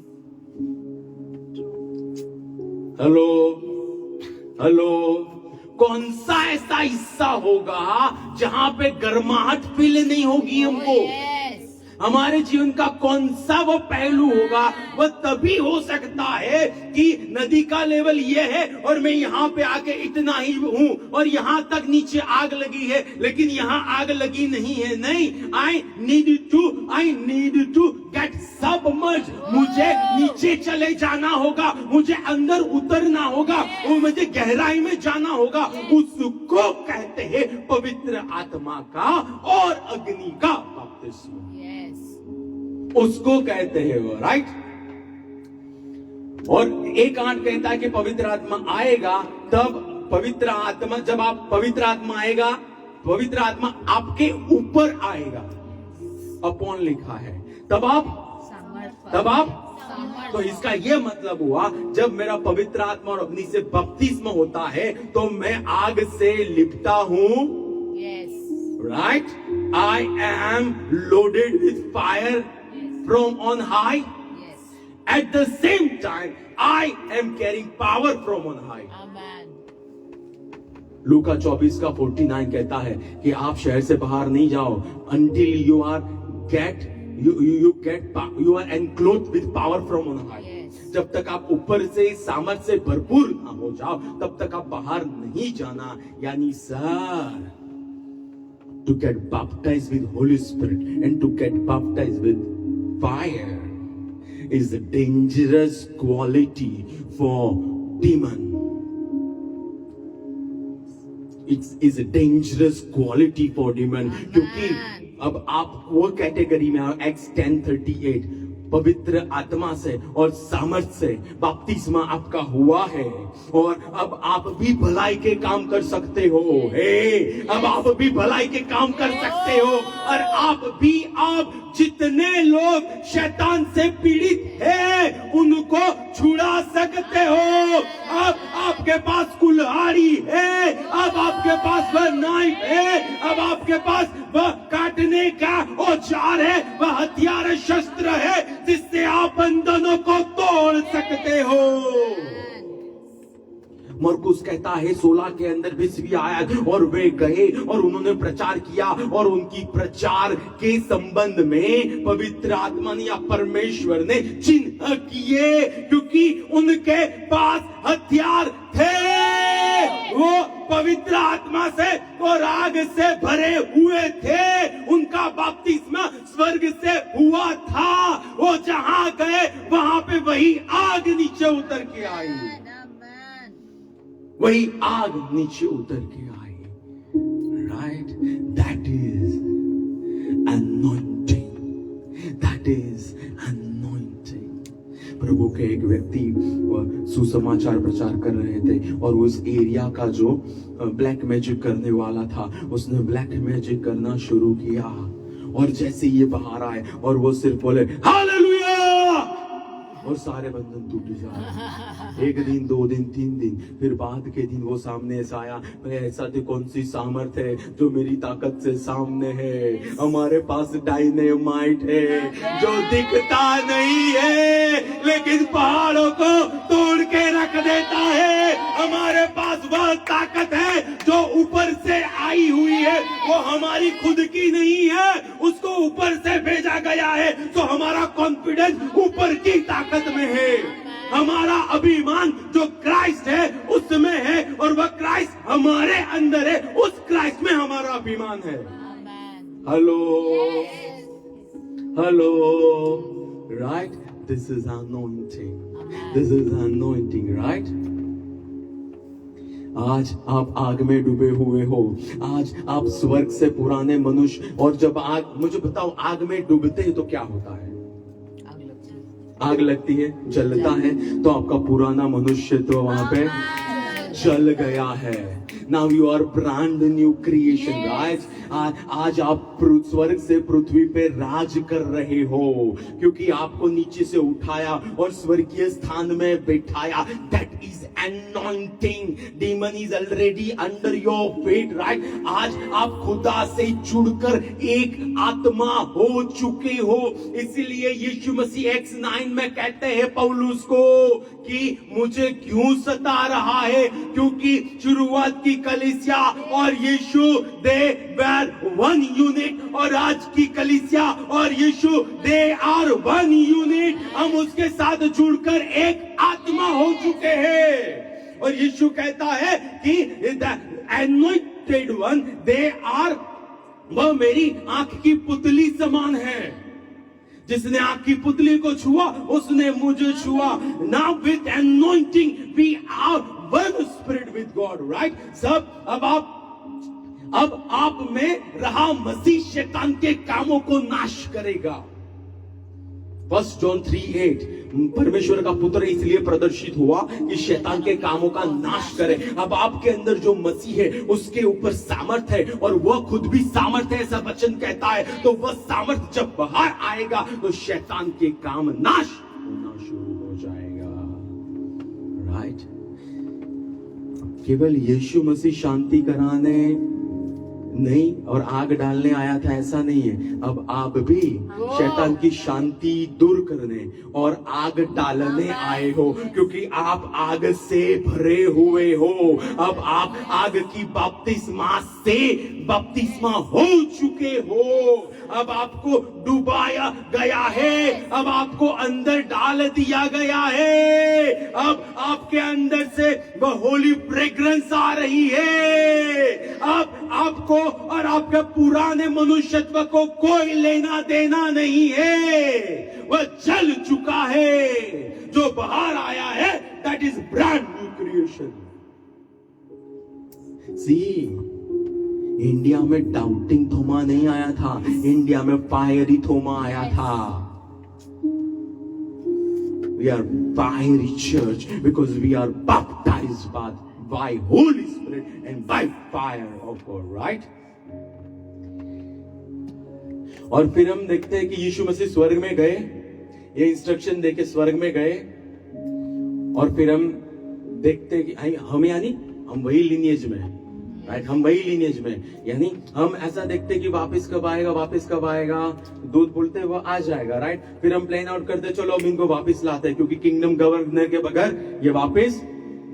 हेलो हेलो, कौन सा ऐसा हिस्सा होगा जहां पे गर्माहट फील नहीं होगी हमको? हमारे जीवन का कौन सा वो पहलू होगा? वह तभी हो सकता है कि नदी का लेवल ये है और मैं यहाँ पे आके इतना ही हूँ और यहाँ तक नीचे आग लगी है, लेकिन यहाँ आग लगी नहीं है। नहीं, I need to get submerge. मुझे नीचे चले जाना होगा, मुझे अंदर उतरना होगा, मुझे गहराई में जाना होगा। उसको कहते हैं पवित्र आत्मा का और अग्नि का बपतिस्मा, उसको कहते हैं वो, राइट। और एक आंट कहता है कि पवित्र आत्मा आएगा, तब पवित्र आत्मा, जब आप पवित्र आत्मा आएगा, पवित्र आत्मा आपके ऊपर आएगा, अपॉन लिखा है, तब आप तो इसका यह मतलब हुआ, जब मेरा पवित्र आत्मा और अग्नि से बपतिस्मा होता है तो मैं आग से लिपटा हूं, right. I am loaded with fire from on high. Yes. At the same time, I am carrying power from on high. Amen. लूका 24:49 कहता है कि आप शहर से बाहर नहीं जाओ until you are enclosed with power from on high. Yes. जब तक आप ऊपर से सामर्थ से भरपूर ना हो जाओ, तब तक आप बाहर नहीं जाना। यानी sir, to get baptized with Holy Spirit and to get baptized with fire is a dangerous quality for demon. Is dangerous quality for demon, क्योंकि अब आप वो कैटेगरी में एक्स 10:38 पवित्र आत्मा से और सामर्थ से बपतिस्मा आपका हुआ है, और अब आप भी भलाई के काम कर सकते हो। अब आप भी भलाई के काम कर सकते हो, और आप जितने लोग शैतान से पीड़ित हैं उनको छुड़ा सकते हो। अब आपके पास कुल्हाड़ी है, अब आपके पास वह नाइफ है, अब आपके पास वह काटने का औजार है, वह हथियार शस्त्र है जिससे आप बंधनों को तोड़ सकते हो। मरकुस कहता है 16 के अंदर 20वीं आयत, और वे गए और उन्होंने प्रचार किया, और उनकी प्रचार के संबंध में पवित्र आत्मा ने या परमेश्वर ने चिन्ह किए, क्योंकि उनके पास हथियार थे। वो पवित्र आत्मा से और आग से भरे हुए थे। उनका बपतिस्मा स्वर्ग से हुआ था। वो जहां गए वहां पे वही आग नीचे उतर के आई, वही आग नीचे उतर के आई। Right, that is anointing, that is anointing. प्रभु के एक व्यक्ति सुसमाचार प्रचार कर रहे थे, और उस एरिया का जो ब्लैक मैजिक करने वाला था उसने ब्लैक मैजिक करना शुरू किया, और जैसे ये बाहर आए और वो सिर्फ बोले हालेलुया, और सारे बंधन टूट जाए। एक दिन, 2 दिन, 3 दिन, फिर बाद के दिन वो सामने ऐसा आया, ऐसा तो कौन सी सामर्थ है जो मेरी ताकत से सामने है? हमारे पास डायनेमाइट है जो दिखता नहीं है लेकिन पहाड़ों को तोड़ के रख देता है। हमारे पास वह ताकत है जो ऊपर से आई हुई है, वो हमारी खुद की नहीं है, उसको ऊपर से भेजा गया है। तो हमारा कॉन्फिडेंस ऊपर की ताकत में है, हमारा अभिमान जो क्राइस्ट है उसमें है, और वह क्राइस्ट हमारे अंदर है, उस क्राइस्ट में हमारा अभिमान है। Hello hello, right, this is anointing, this is anointing, right. आज आप आग में डूबे हुए हो, आज आप स्वर्ग से पुराने मनुष्य, और जब आग, मुझे बताओ, आग में डूबते हैं तो क्या होता है? आग लगती है, जलता है, तो आपका पुराना मनुष्य तो वहां पे जल गया है। Now you are brand new creation, right. आज आप स्वर्ग से पृथ्वी पे राज कर रहे हो, क्योंकि आपको नीचे से उठाया और स्वर्गीय स्थान में बैठाया। That is anointing. Demon is already under your feet, right? आज आप खुदा से जुड़कर एक आत्मा हो चुके हो। इसीलिए यीशु मसीह Acts 9 में कहते हैं पौलुस को कि मुझे क्यों सता रहा है, क्योंकि शुरुआत की कलीसिया और यीशु they were one unit, और आज की कलीसिया और यीशु they are one unit। हम उसके साथ जुड़कर एक आत्मा हो चुके हैं। और यीशु कहता है कि the anointed one, they are, वह मेरी आंख की पुतली समान है। जिसने आंख की पुतली को छुआ उसने मुझे छुआ। Now with anointing we are one spirit with God, right? सब अब आप में रहा मसीह शैतान के कामों को नाश करेगा। 1 जॉन 3:8, परमेश्वर का पुत्र इसलिए प्रदर्शित हुआ कि शैतान के कामों का नाश करे। अब आपके अंदर जो मसीह है उसके ऊपर सामर्थ है, और वह खुद भी सामर्थ है, ऐसा वचन कहता है। तो वह सामर्थ जब बाहर आएगा तो शैतान के काम नाश होना शुरू हो जाएगा, राइट। केवल यीशु मसीह शांति कराने नहीं और आग डालने आया था, ऐसा नहीं है। अब आप भी शैतान की शांति दूर करने और आग डालने आए हो, क्योंकि आप आग से भरे हुए हो। अब आप आग की बपतिस्मा से बपतिस्मा हो चुके हो। अब आपको डुबाया गया है, अब आपको अंदर डाल दिया गया है। अब आपके अंदर से वह होली फ्रेग्रेंस आ रही है। अब आपको और आपके पुराने मनुष्यत्व को कोई लेना देना नहीं है, वह जल चुका है। जो बाहर आया है that is brand new creation. See, India में डाउटिंग थोमा नहीं आया था, इंडिया में फायरी थोमा आया था. We are fiery church because we are baptized by Holy Spirit and by fire of God, right? और फिर हम देखते हैं कि यीशु मसीह स्वर्ग में गए, ये इंस्ट्रक्शन देके स्वर्ग में गए, और फिर हम देखते हैं कि हम यानी हम वही लिनिएज में हैं, राइट? हम वही लिनिएज में, यानी हम ऐसा देखते हैं कि वापस कब आएगा, दूध बोलते हैं वो आ जाएगा, राइट? फिर हम प्लान आउट करते, चलो हम इनको वापस लाते हैं, क्योंकि किंगडम गवर्नर के बगैर ये वापस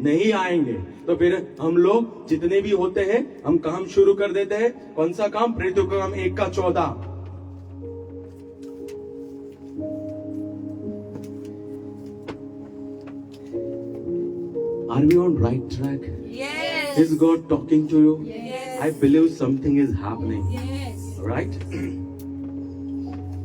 नहीं आएंगे. तो फिर हम लोग जितने भी होते हैं, हम काम शुरू कर देते हैं. कौन सा काम? प्रेरितों का काम 1:14. Are we on right track? Yes. Is God talking to you? Yes. I believe something is happening, Yes. right?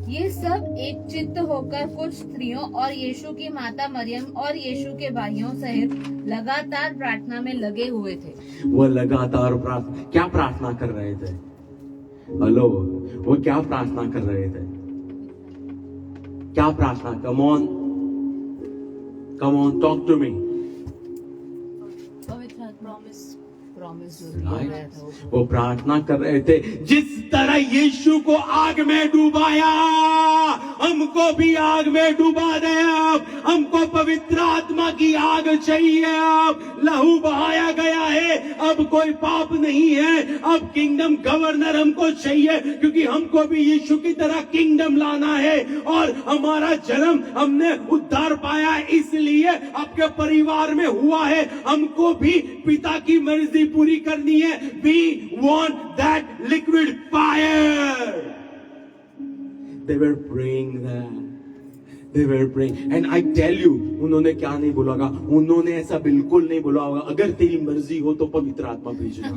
ये सब एक चित्त होकर कुछ स्त्रियों और यीशु की माता मरियम और यीशु के भाइयों सहित लगातार प्रार्थना में लगे हुए थे. वो लगातार क्या प्रार्थना कर रहे थे? हेलो, वो क्या प्रार्थना कर रहे थे? क्या प्रार्थना? Come on, talk to me. Right? वो प्रार्थना कर रहे थे, जिस तरह यीशु को आग में डुबाया, हमको भी आग में डुबा दे. अब हमको पवित्र आत्मा की आग चाहिए. अब लहू बहाया गया है, अब कोई पाप नहीं है. अब किंगडम गवर्नर हमको चाहिए, क्योंकि हमको भी यीशु की तरह किंगडम लाना है. और हमारा जन्म हमने उद्धार पाया, इसलिए आपके परिवार में हुआ है. हमको भी पिता की मर्जी पूरी करनी है. We want that liquid fire. They were praying that. They were praying. And I tell you, उन्होंने क्या नहीं बोला होगा? उन्होंने ऐसा बिल्कुल नहीं बोला होगा, अगर तेरी मर्जी हो तो पवित्र आत्मा भेजना.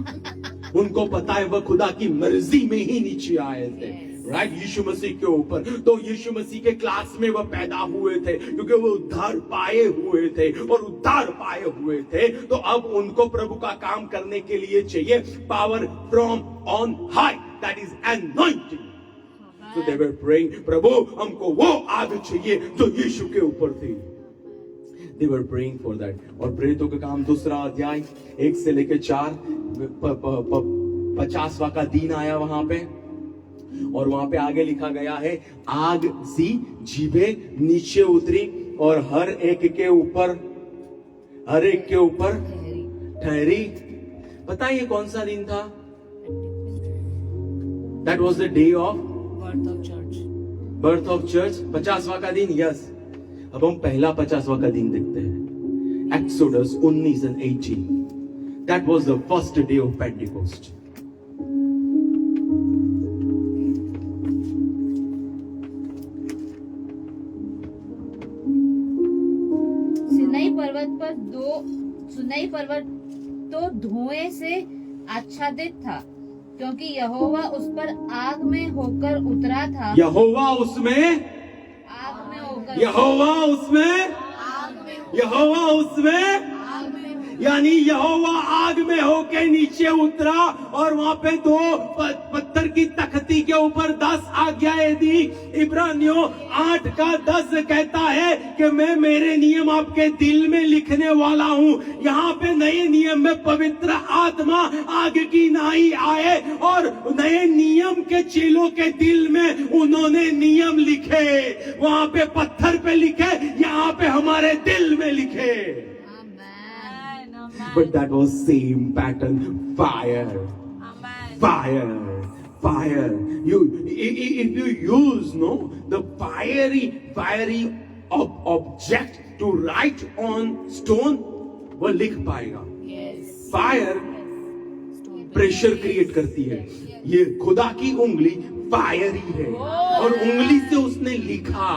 उनको पता है वह खुदा की मर्जी में ही नीचे आए थे, राइट? यीशु मसीह के ऊपर. तो यीशु मसीह के क्लास में वह पैदा हुए थे, क्योंकि वो उद्धार पाए हुए थे, और उद्धार पाए हुए थे तो अब उनको प्रभु का काम करने के लिए चाहिए power from on high, that is anointing. So they were praying, प्रभु हमको वो आग चाहिए जो यीशु के ऊपर थी. They were praying for that. और प्रेरितों का काम 2 अध्याय 1 से लेकर 4, 50वां का दिन आया वहां पे, और वहां पे आगे लिखा गया है, आग सी जीभें नीचे उतरी और हर एक के ऊपर ठहरी. पता है ये कौन सा दिन था? That was the day of birth of church. 50वां का दिन. यस. अब हम पहला 50वां का दिन देखते हैं. Exodus 19 and 18. That was the first day of Pentecost. सुनई पर्वत तो धुएं से आच्छादित था, क्योंकि यहोवा उस पर आग में होकर उतरा था. यहोवा उसमें यानी यहोवा आग में होके नीचे उतरा, और वहां पे 2 पत्थर की तख्ती के ऊपर 10 आज्ञाएं दी. इब्रानियों 8:10 कहता है कि मैं मेरे नियम आपके दिल में लिखने वाला हूं. यहाँ पे नए नियम में पवित्र आत्मा आग की नाई आए, और नए नियम के चेलों के दिल में उन्होंने नियम लिखे. वहां पे पत्थर पे लिखे, यहाँ पे हमारे दिल में लिखे. But that was same pattern. Fire. If you use the fiery object to write on stone, वो लिख पाएगा. Fire प्रेशर क्रिएट करती है. ये खुदा की उंगली फायरी है, और उंगली से उसने लिखा,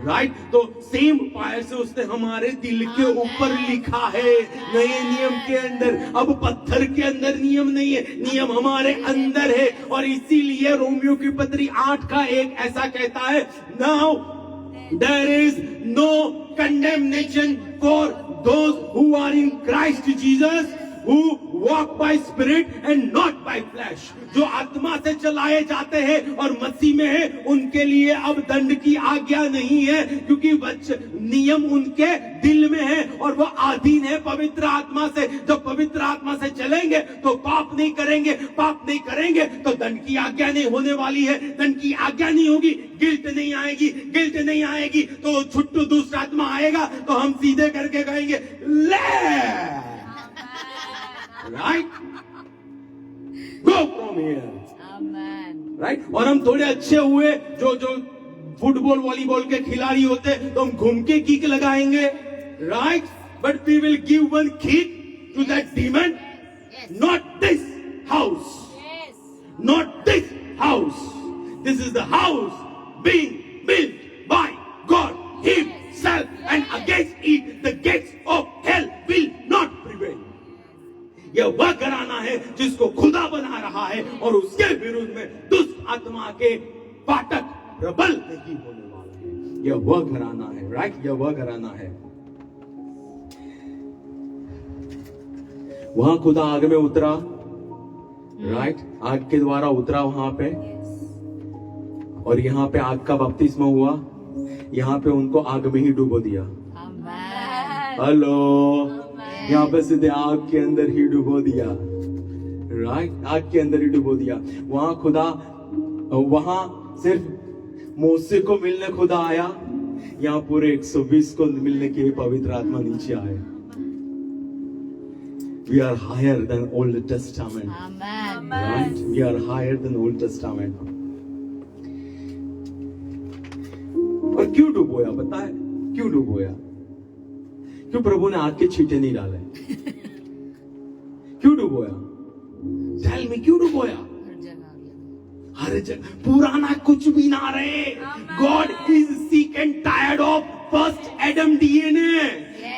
राइट? तो सेम फायर से उसने हमारे दिल के ऊपर लिखा है नए नियम के अंदर. अब पत्थर के अंदर नियम नहीं है, नियम हमारे अंदर है. और इसीलिए रोमियो की पत्री 8:1 ऐसा कहता है, now there is no condemnation for those who are in Christ Jesus. who walk by spirit and not by flesh. जो आत्मा से चलाए जाते हैं और मसीह में है, उनके लिए अब दंड की आज्ञा नहीं है, क्योंकि नियम उनके दिल में है और वो अधीन है पवित्र आत्मा से। जब पवित्र आत्मा से चलेंगे तो पाप नहीं करेंगे, पाप नहीं करेंगे तो दंड की आज्ञा नहीं होने वाली है। दंड की आज्ञा नहीं होगी, गिल्ट नहीं आएगी, गिल्ट नहीं आएगी तो छुट्टू दूसरा आत्मा आएगा तो हम सीधे करके कहेंगे ले, right, go from here, right. और हम थोड़े अच्छे हुए, जो फुटबॉल वॉलीबॉल के खिलाड़ी होते, तो हम घूम के किक लगाएंगे, right, but we will give one kick to that demon, not this house, not this house. This is the house being built by God Himself, and against it the gates of hell will not prevail. यह वह घराना है जिसको खुदा बना रहा है और उसके विरुद्ध में दुष्ट आत्मा के फाटक प्रबल नहीं होने वाला है। यह वह घराना है, राइट, यह वह घराना है। वहां खुदा आग में उतरा, राइट, आग के द्वारा उतरा वहां पे, और यहाँ पे आग का बपतिस्मा हुआ, यहाँ पे उनको आग में ही डुबो दिया। हेलो, यहाँ पे सीधे आग के अंदर ही डुबो दिया, राइट, आग के अंदर ही डुबो दिया। वहां खुदा, वहां सिर्फ मूसे को मिलने खुदा आया, यहाँ पूरे 120 को मिलने के लिए पवित्र आत्मा नीचे आए। We are higher than Old Testament. Amen. Right? We are higher than Old Testament. और क्यों डुबोया पता है? क्यों डुबोया? क्यों प्रभु ने आग के छींटे नहीं डाले? क्यों डुबोया? Tell me, क्यों डुबोया? हर जगह पुराना कुछ भी ना रहे। God is sick and tired of first Adam DNA.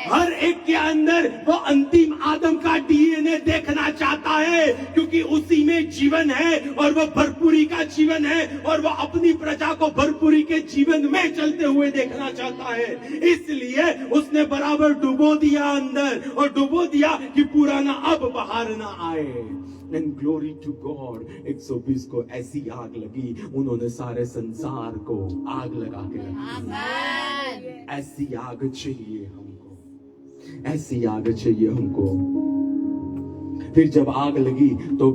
हर एक के अंदर वो अंतिम आदम का डीएनए देखना चाहता है, क्योंकि उसी में जीवन है और वो भरपूरी का जीवन है, और वो अपनी प्रजा को भरपूरी के जीवन में चलते हुए देखना चाहता है। इसलिए उसने बराबर डुबो दिया अंदर, और डुबो दिया कि पुराना अब बाहर ना आए। एंड ग्लोरी टू गॉड, 120 को ऐसी आग लगी, उन्होंने सारे संसार को आग लगा के रखा। ऐसी आग चाहिए हमको, ऐसी आग चाहिए हमको। फिर जब आग लगी तो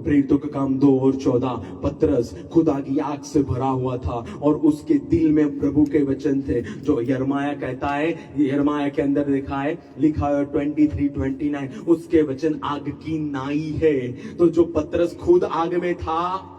प्रेरितों का काम 2 और 14, पतरस खुदा की आग से भरा हुआ था और उसके दिल में प्रभु के वचन थे, जो यिर्मयाह कहता है, यिर्मयाह के अंदर लिखा है 23:29, उसके वचन आग की नाई है। तो जो पतरस खुद आग में था,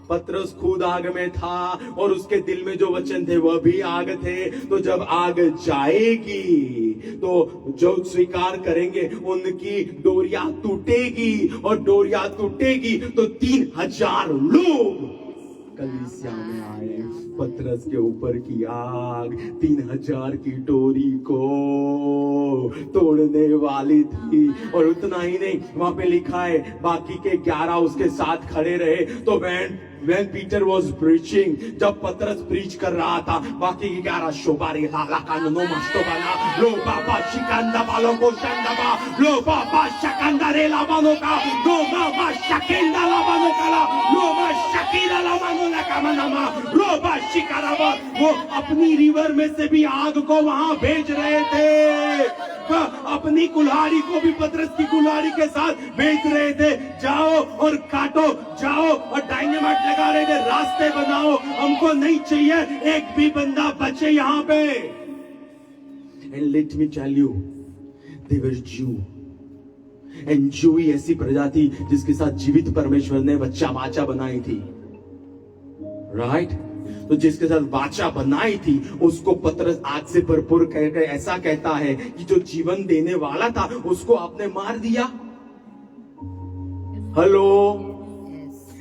पतरस खुद आग में था और उसके दिल में जो वचन थे वह भी आग थे। तो जब आग जाएगी तो जो स्वीकार करेंगे उनकी डोरियां टूटेगी, और डोरियां टूटेगी तो 3000 लोग कलीसिया में आए। पतरस के ऊपर की आग 3000 की डोरी को तोड़ने वाली थी। और उतना ही नहीं, वहां पे लिखा है बाकी के 11 उसके साथ खड़े रहे। तो when Peter was preaching, जब पतरस प्रीच कर रहा था, बाकी की 11 शोबारी लाला कानूनो मस्तोबाना लो बाबा शिकंदा बालो को शंदाबा लो बाबा शकंदा रे लाबानो का लो बाबा शकिंदा लाबानो का लो बाबा शकीला लाबानो का मनामा लो बाबा शिकाराबा, वो अपनी रिवर में से भी आग को वहां भेज रहे थे। अपनी कुल्हाड़ी को भी पतरस की कुल्हाड़ी के साथ भेज रहे थे, जाओ और काटो, जाओ और डायनामाइट लगा रहे थे, रास्ते बनाओ, हमको नहीं चाहिए एक भी बंदा बचे यहाँ पे। And let me tell you, they were Jew. And Jew ही ऐसी प्रजा थी जिसके साथ जीवित परमेश्वर ने वाचा बनाई थी, राइट? तो जिसके साथ वाचा बनाई थी उसको पतरस आग से भरपूर कहकर ऐसा कहता है कि जो जीवन देने वाला था उसको आपने मार दिया। हेलो,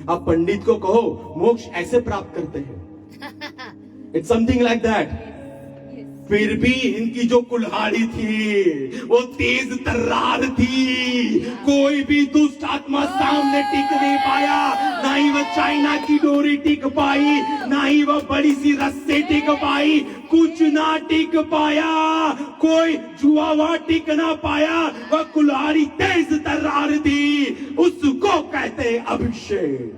आप पंडित को कहो मोक्ष ऐसे प्राप्त करते हैं, इट्स समथिंग लाइक दैट। फिर भी इनकी जो कुल्हाड़ी थी वो तेज तर्रार थी। कोई भी दुष्ट आत्मा सामने टिक नहीं पाया, ना ही वह चाइना की डोरी टिक पाई, ना ही वह बड़ी सी रस्सी टिक पाई, कुछ ना टिक पाया, कोई जुआवा टिक ना पाया। वह कुल्हाड़ी तेज तर्रार थी, उसको कहते अभिषेक।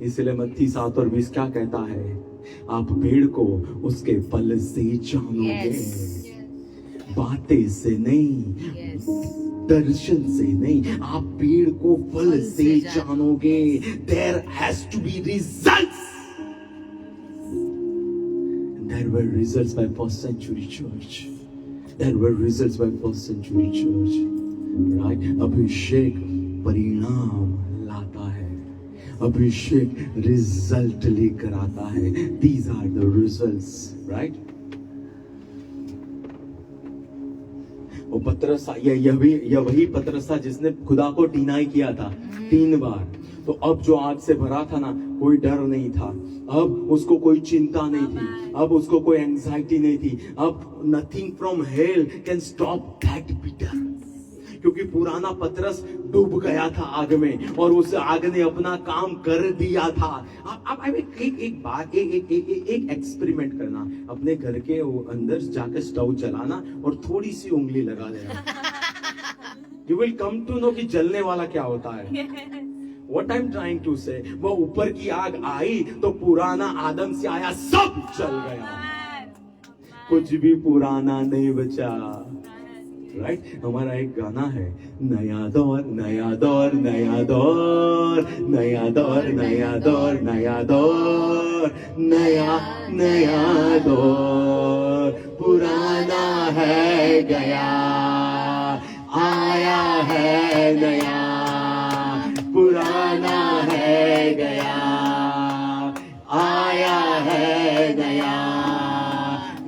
इसलिए मत्ती 7:20 क्या कहता है? आप पेड़ को उसके फल से जानोगे, बातें से नहीं, दर्शन से नहीं, आप पेड़ को फल से जानोगे। There has to be results. There were results by first century church. There were results by first century church. Right? अभिषेक परिणाम लाता है, अभिषेक रिजल्ट लेकर आता है। These are the results, right? वो पतरस, यह वही पतरस था जिसने खुदा को डिनाई किया था 3 बार। तो अब जो आग से भरा था ना, कोई डर नहीं था, अब उसको कोई चिंता नहीं थी, अब उसको कोई एंजाइटी नहीं थी। अब nothing from hello can stop that Peter, क्योंकि पुराना पतरस डूब गया था आग में और उस आग ने अपना काम कर दिया था। अब एक बात, एक एक्सपेरिमेंट करना, अपने घर के अंदर जाकर स्टोव जलाना और थोड़ी सी उंगली लगा देना। You will come to know कि जलने वाला क्या होता है। What I'm trying to say, वो ऊपर की आग आई तो पुराना आदम से आया सब जल गया, कुछ भी पुराना नहीं बचा। राइट? हमारा एक गाना है, नया दौर नया दौर नया दौर, नया दौर नया दौर नया दौर, नया नया दौर, पुराना है गया, आया है नया, पुराना है गया, आया है नया,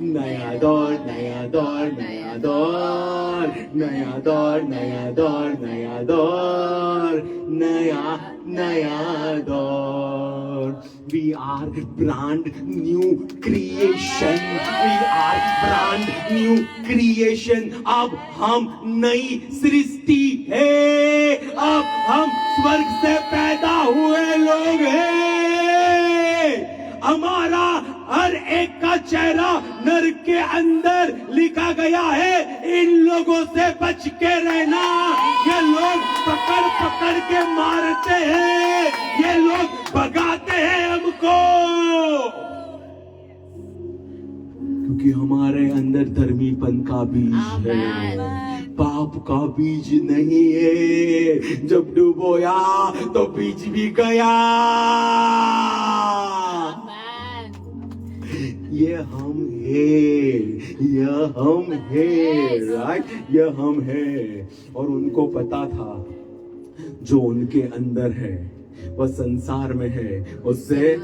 नया दौर नया दौर नया दौर, नया दौर नया दौर नया दौर, नया नया दौर। We are brand new creation. We are brand new creation. अब हम नई सृष्टि है, अब हम स्वर्ग से पैदा हुए लोग हैं। हमारा हर एक का चेहरा नरक के अंदर लिखा गया है। इन लोगों से बच के रहना, ये लोग पकड़ पकड़ के मारते हैं, ये लोग भगाते हैं हमको, क्योंकि हमारे अंदर धर्मीपन का बीज है, पाप का बीज नहीं है। जब डुबोया तो बीज भी गया। ये हम है, ये हम है, राइट? ये हम है। और उनको पता था जो उनके अंदर है वह संसार में है, उससे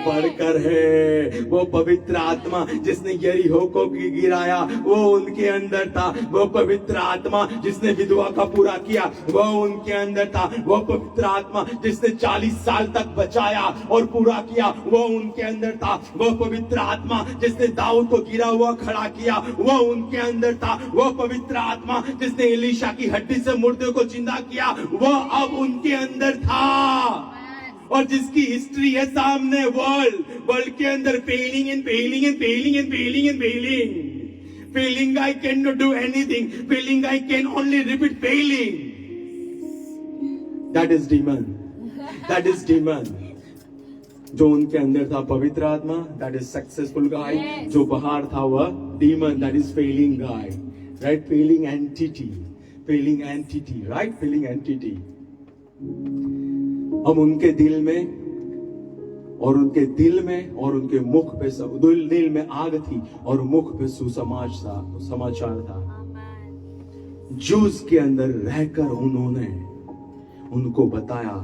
बढ़कर है। वो पवित्र आत्मा जिसने यरीहो को गिराया वो उनके अंदर था, वो पवित्र आत्मा जिसने विधवा का पूरा किया वो उनके अंदर था, वो पवित्र आत्मा जिसने 40 साल तक बचाया और पूरा किया वो उनके अंदर था, वो पवित्र आत्मा जिसने दाऊद को गिरा हुआ खड़ा किया वो उनके अंदर था, वो पवित्र आत्मा जिसने एलीशा की हड्डी से मुर्दे को जिंदा किया वो अब उनके अंदर था। और जिसकी हिस्ट्री है सामने, वर्ल्ड के अंदर failing and failing and failing and failing and failing, failing guy cannot do anything, failing guy can only repeat failing. That is demon, that is demon. जो उनके अंदर था पवित्र आत्मा, that is successful guy. जो बाहर था वह demon, that is failing guy, right? Failing entity, failing entity, right? Failing entity. हम उनके दिल में और उनके मुख पे, दिल में आग थी और मुख पे समाचार था। जूस के अंदर रहकर उन्होंने उनको बताया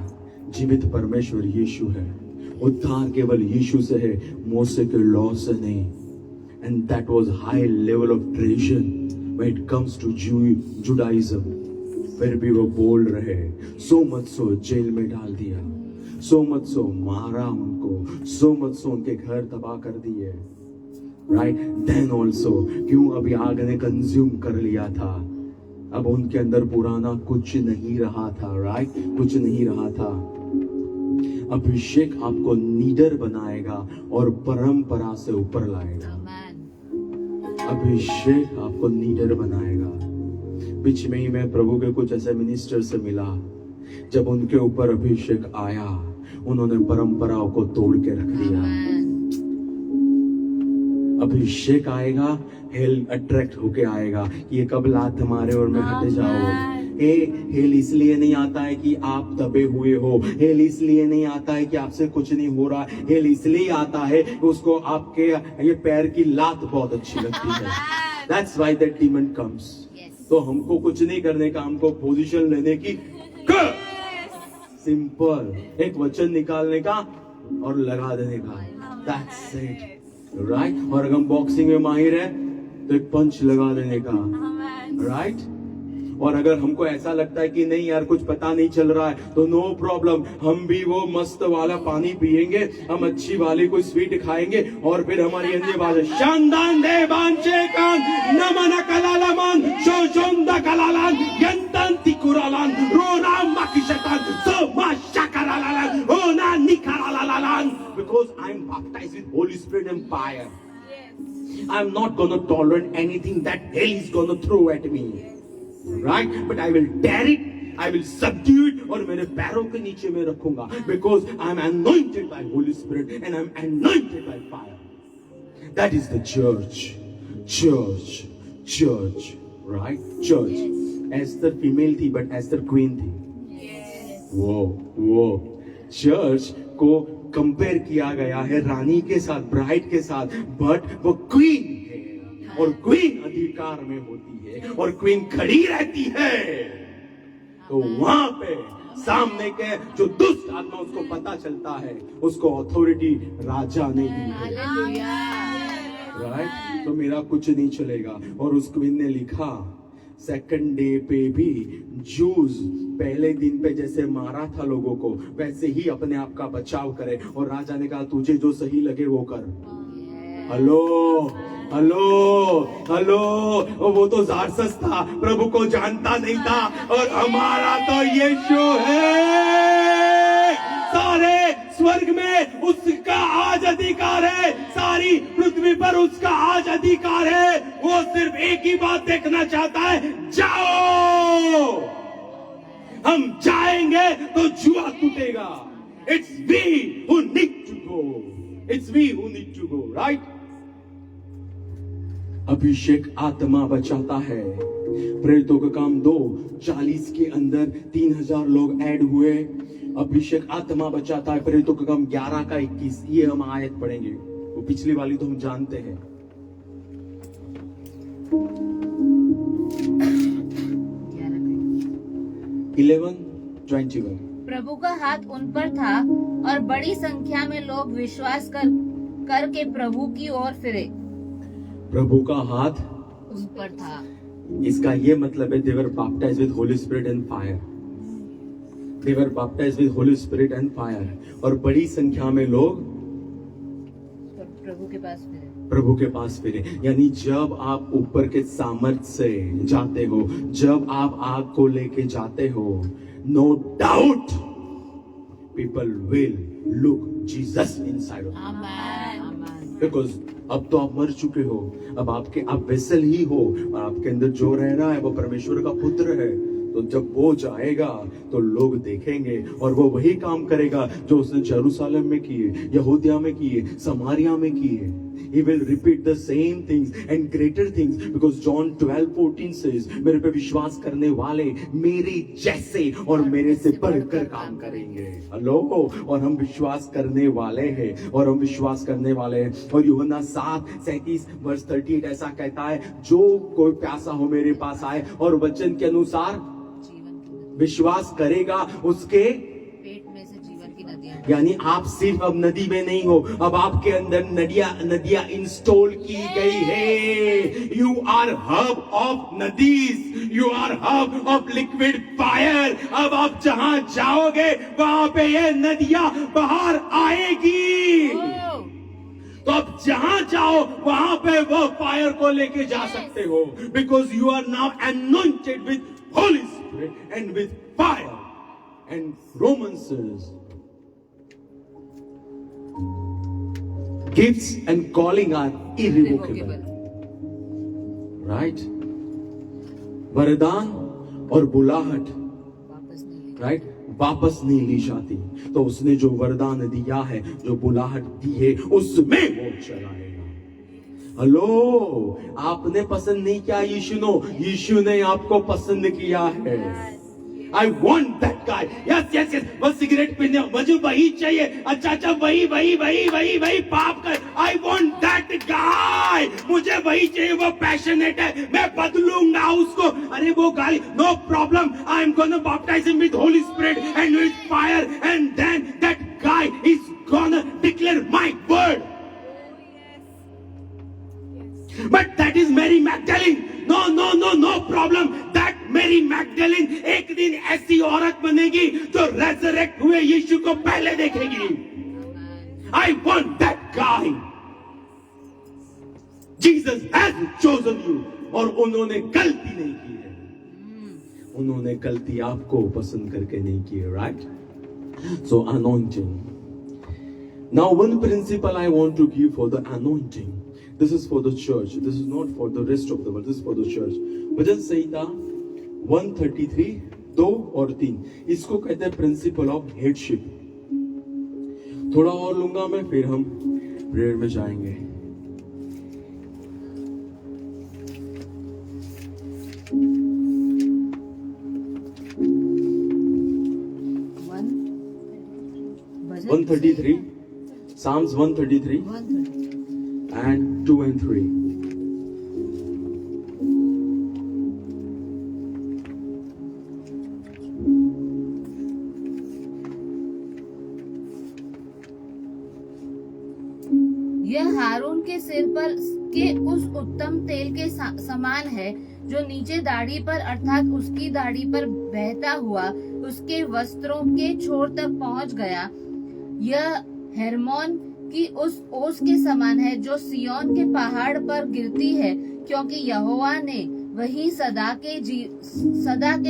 जीवित परमेश्वर यीशु है, उद्धार केवल यीशु से है, मूसे के लॉ से नहीं। And that was high level of tradition when it comes to Judaism. फिर भी वो बोल रहे, सो मत सो जेल में डाल दिया, सो मत सो मारा उनको, सो मत सो उनके घर तबाह कर दिए। राइट, देन ऑल्सो क्यों अभी आग ने कंज्यूम कर लिया था, अब उनके अंदर पुराना कुछ नहीं रहा था, राइट, कुछ नहीं रहा था। अभिषेक आपको नीडर बनाएगा और परंपरा से ऊपर लाएगा। अभिषेक आपको नीडर बनाएगा। बीच में ही मैं प्रभु के कुछ ऐसे मिनिस्टर से मिला, जब उनके ऊपर अभिषेक आया उन्होंने परंपराओं को तोड़ के रख दिया। अभिषेक आएगा, हेल अट्रैक्ट होके आएगा कि ये कब लात मारे और मैं हटे जाओ। हेल इसलिए नहीं आता है कि आप दबे हुए हो, हेल इसलिए नहीं आता है कि आपसे कुछ नहीं हो रहा, हेल इसलिए आता है कि उसको आपके ये पैर की लात बहुत अच्छी लगती है। That's why that demon comes. तो हमको कुछ नहीं करने का, हमको पोजीशन लेने की, सिंपल एक वचन निकालने का और लगा देने का, That's it. राइट, और अगर हम बॉक्सिंग में माहिर है तो एक पंच लगा देने का, राइट। और अगर हमको ऐसा लगता है कि नहीं यार कुछ पता नहीं चल रहा है तो नो प्रॉब्लम, हम भी वो मस्त वाला पानी पिएंगे, हम अच्छी वाली कोई स्वीट खाएंगे और फिर हमारी अन्य भाषा शानदान देवान चेकान नमन कलालामान शोशोंदा कलालान यंतन तिकुरालान रोनाम माकिशतान सोमा शकरालालान ओना निकरालालान, because I am baptized with Holy Spirit and fire. I am not gonna tolerate anything that hell is gonna throw at me. Right? But I will tear it, I will subdue it और मेरे पैरों के नीचे में रखूंगा, because I am anointed by Holy Spirit and I am anointed by fire. That is the church. Church, right? Church. Esther female थी but Esther queen थी। वो चर्च को कंपेयर किया गया है रानी के साथ, ब्राइड के साथ, बट वो क्वीन है और क्वीन अधिकार में होती है और क्वीन खड़ी रहती है। तो वहां पे सामने के जो दुष्ट आत्मा उसको पता चलता है, उसको अथॉरिटी राजा ने दी है, राइट। तो मेरा कुछ नहीं चलेगा। और उस क्वीन ने लिखा सेकंड डे पे भी जूस पहले दिन पे जैसे मारा था लोगों को, वैसे ही अपने आप का बचाव करे। और राजा ने कहा तुझे जो सही लगे वो कर। हेलो, वो तो जारसस था, प्रभु को जानता नहीं था, और हमारा तो यीशु है। सारे स्वर्ग में उसका आज अधिकार है, सारी पृथ्वी पर उसका आज अधिकार है। वो सिर्फ एक ही बात देखना चाहता है, जाओ। हम जाएंगे तो जुआ टूटेगा। It's we who need to go. It's we who need to go, right? अभिषेक आत्मा बचाता है। प्रेरितों का काम 2:40 के अंदर 3000 लोग ऐड हुए। अभिषेक आत्मा बचाता है। प्रेरितों का काम 11:21, ये हम आयत पढ़ेंगे, वो पिछली वाली तो हम जानते हैं। 11:21 प्रभु का हाथ उन पर था और बड़ी संख्या में लोग विश्वास करके प्रभु की ओर फिरे। प्रभु का हाथ उन पर था, इसका ये मतलब है they were baptized with Holy Spirit and fire. They were baptized with Holy Spirit and fire. और बड़ी संख्या में लोग प्रभु के पास फिरे। यानी जब आप ऊपर के सामर्थ्य से जाते हो, जब आप आग को लेके जाते हो, no doubt people will look Jesus inside of you. Amen. Because अब तो आप मर चुके हो, अब आप वेसल ही हो, और आपके अंदर जो रह रहा है वो परमेश्वर का पुत्र है। तो जब वो जाएगा तो लोग देखेंगे और वो वही काम करेगा जो उसने जेरूशलेम में किए, यहूदिया में किए, समारिया में किए। He will repeat the same things and greater things, because John 12:14 says, मेरे पे विश्वास करने वाले मेरे जैसे और मेरे से बढ़कर काम करेंगे। हेलो, और हम विश्वास करने वाले हैं, और हम विश्वास करने वाले हैं। और यूहन्ना 7:37 ऐसा कहता है, जो कोई प्यासा हो मेरे पास आए और वचन के अनुसार विश्वास करेगा, उसके पेट में से जीवन की नदियां। यानी आप सिर्फ अब नदी में नहीं हो, अब आपके अंदर नदियां इंस्टॉल की गई है। यू आर हब ऑफ नदीज, you are hub of liquid fire. अब आप जहां जाओगे वहां पे ये नदियां बाहर आएगी। तो अब जहां जाओ वहां पे वो फायर को लेके जा सकते हो, because you are now anointed with holy spirit and with fire. And Romans says gifts and calling are irrevocable. Right? वरदान और बुलाहट, राइट, वापस नहीं ली जाती. तो उसने जो वरदान दिया है, जो बुलाहट दी है, उसमें वो चलाएगा. हेलो, आपने पसंद नहीं किया यीशु नो, यीशु ने आपको पसंद किया है. I want that guy. Yes, yes, yes. बस सिगरेट पीने, मुझे वही चाहिए. अच्छा, वही पाप कर. I want that guy. मुझे वही चाहिए, वो पैशनेट है. मैं बदलूंगा उसको. अरे वो गाली, no problem. I'm gonna baptize him with Holy Spirit and with fire, and then that guy is gonna declare my word. But that is Mary Magdalene. No problem. That Mary Magdalene एक दिन ऐसी औरत बनेगी जो resurrect हुए यीशु को पहले देखेगी. I want that guy. Jesus has chosen you. और उन्होंने गलती नहीं की है. उन्होंने गलती आपको पसंद करके नहीं की है, right? So anointing. Now one principle I want to give for the anointing. This is for the church. This is not for the rest of the world. This is for the church. भजन संहिता 133 2 और 3, इसको कहते हैं principle of headship. थोड़ा और लूंगा मैं, फिर हम प्रेयर में जाएंगे. भजन 133, Psalms 133 and 2 and 3. यह हारून के सिर पर के उस उत्तम तेल के समान है जो नीचे दाढ़ी पर अर्थात उसकी दाढ़ी पर बहता हुआ उसके वस्त्रों के छोर तक पहुंच गया. यह हेर्मोन की उस ओस के समान है जो सिय्योन के पहाड़ पर गिरती है, क्योंकि यहोवा ने वही सदा के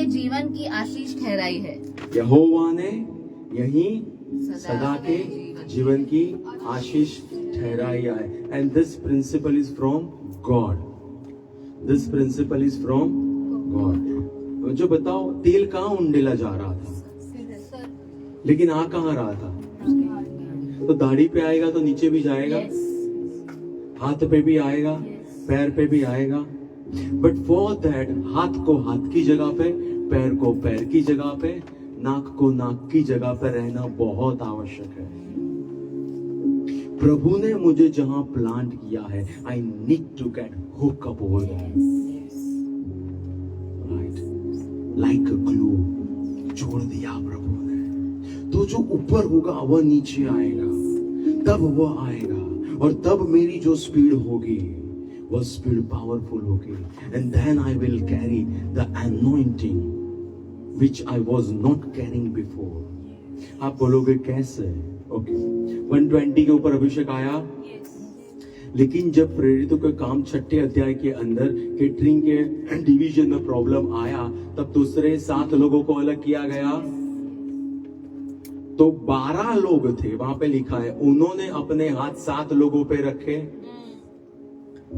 जीवन की आशीष ठहराई है. यहोवा ने यही सदा के जीवन की आशीष ठहराई है. And this principle is from God. This principle is from God. जो बताओ, तेल कहाँ उंडेला जा रहा था, लेकिन आ कहाँ रहा था? तो दाढ़ी पे आएगा तो नीचे भी जाएगा, हाथ पे भी आएगा, पैर पे भी आएगा. बट फॉर दैट हाथ को हाथ की जगह पे, पैर को पैर की जगह पे, नाक को नाक की जगह पे रहना बहुत आवश्यक है. प्रभु ने मुझे जहां प्लांट किया है, I need to get hook up over that, right, like a glue. जोड़ दिया प्रभु ने, तो जो ऊपर होगा वह नीचे आएगा, तब वह आएगा, और तब मेरी जो स्पीड होगी वह स्पीड पावरफुल होगी. And then I will carry the anointing which I was not carrying before. आप बोलोगे कैसे? ओके, 120 के ऊपर अभिषेक आया. लेकिन जब प्रेरितों के काम 6 अध्याय के अंदर केटरिंग के डिवीजन में प्रॉब्लम आया, तब दूसरे 7 लोगों को अलग किया गया. तो 12 लोग थे, वहां पे लिखा है, उन्होंने अपने हाथ 7 लोगों पे रखे.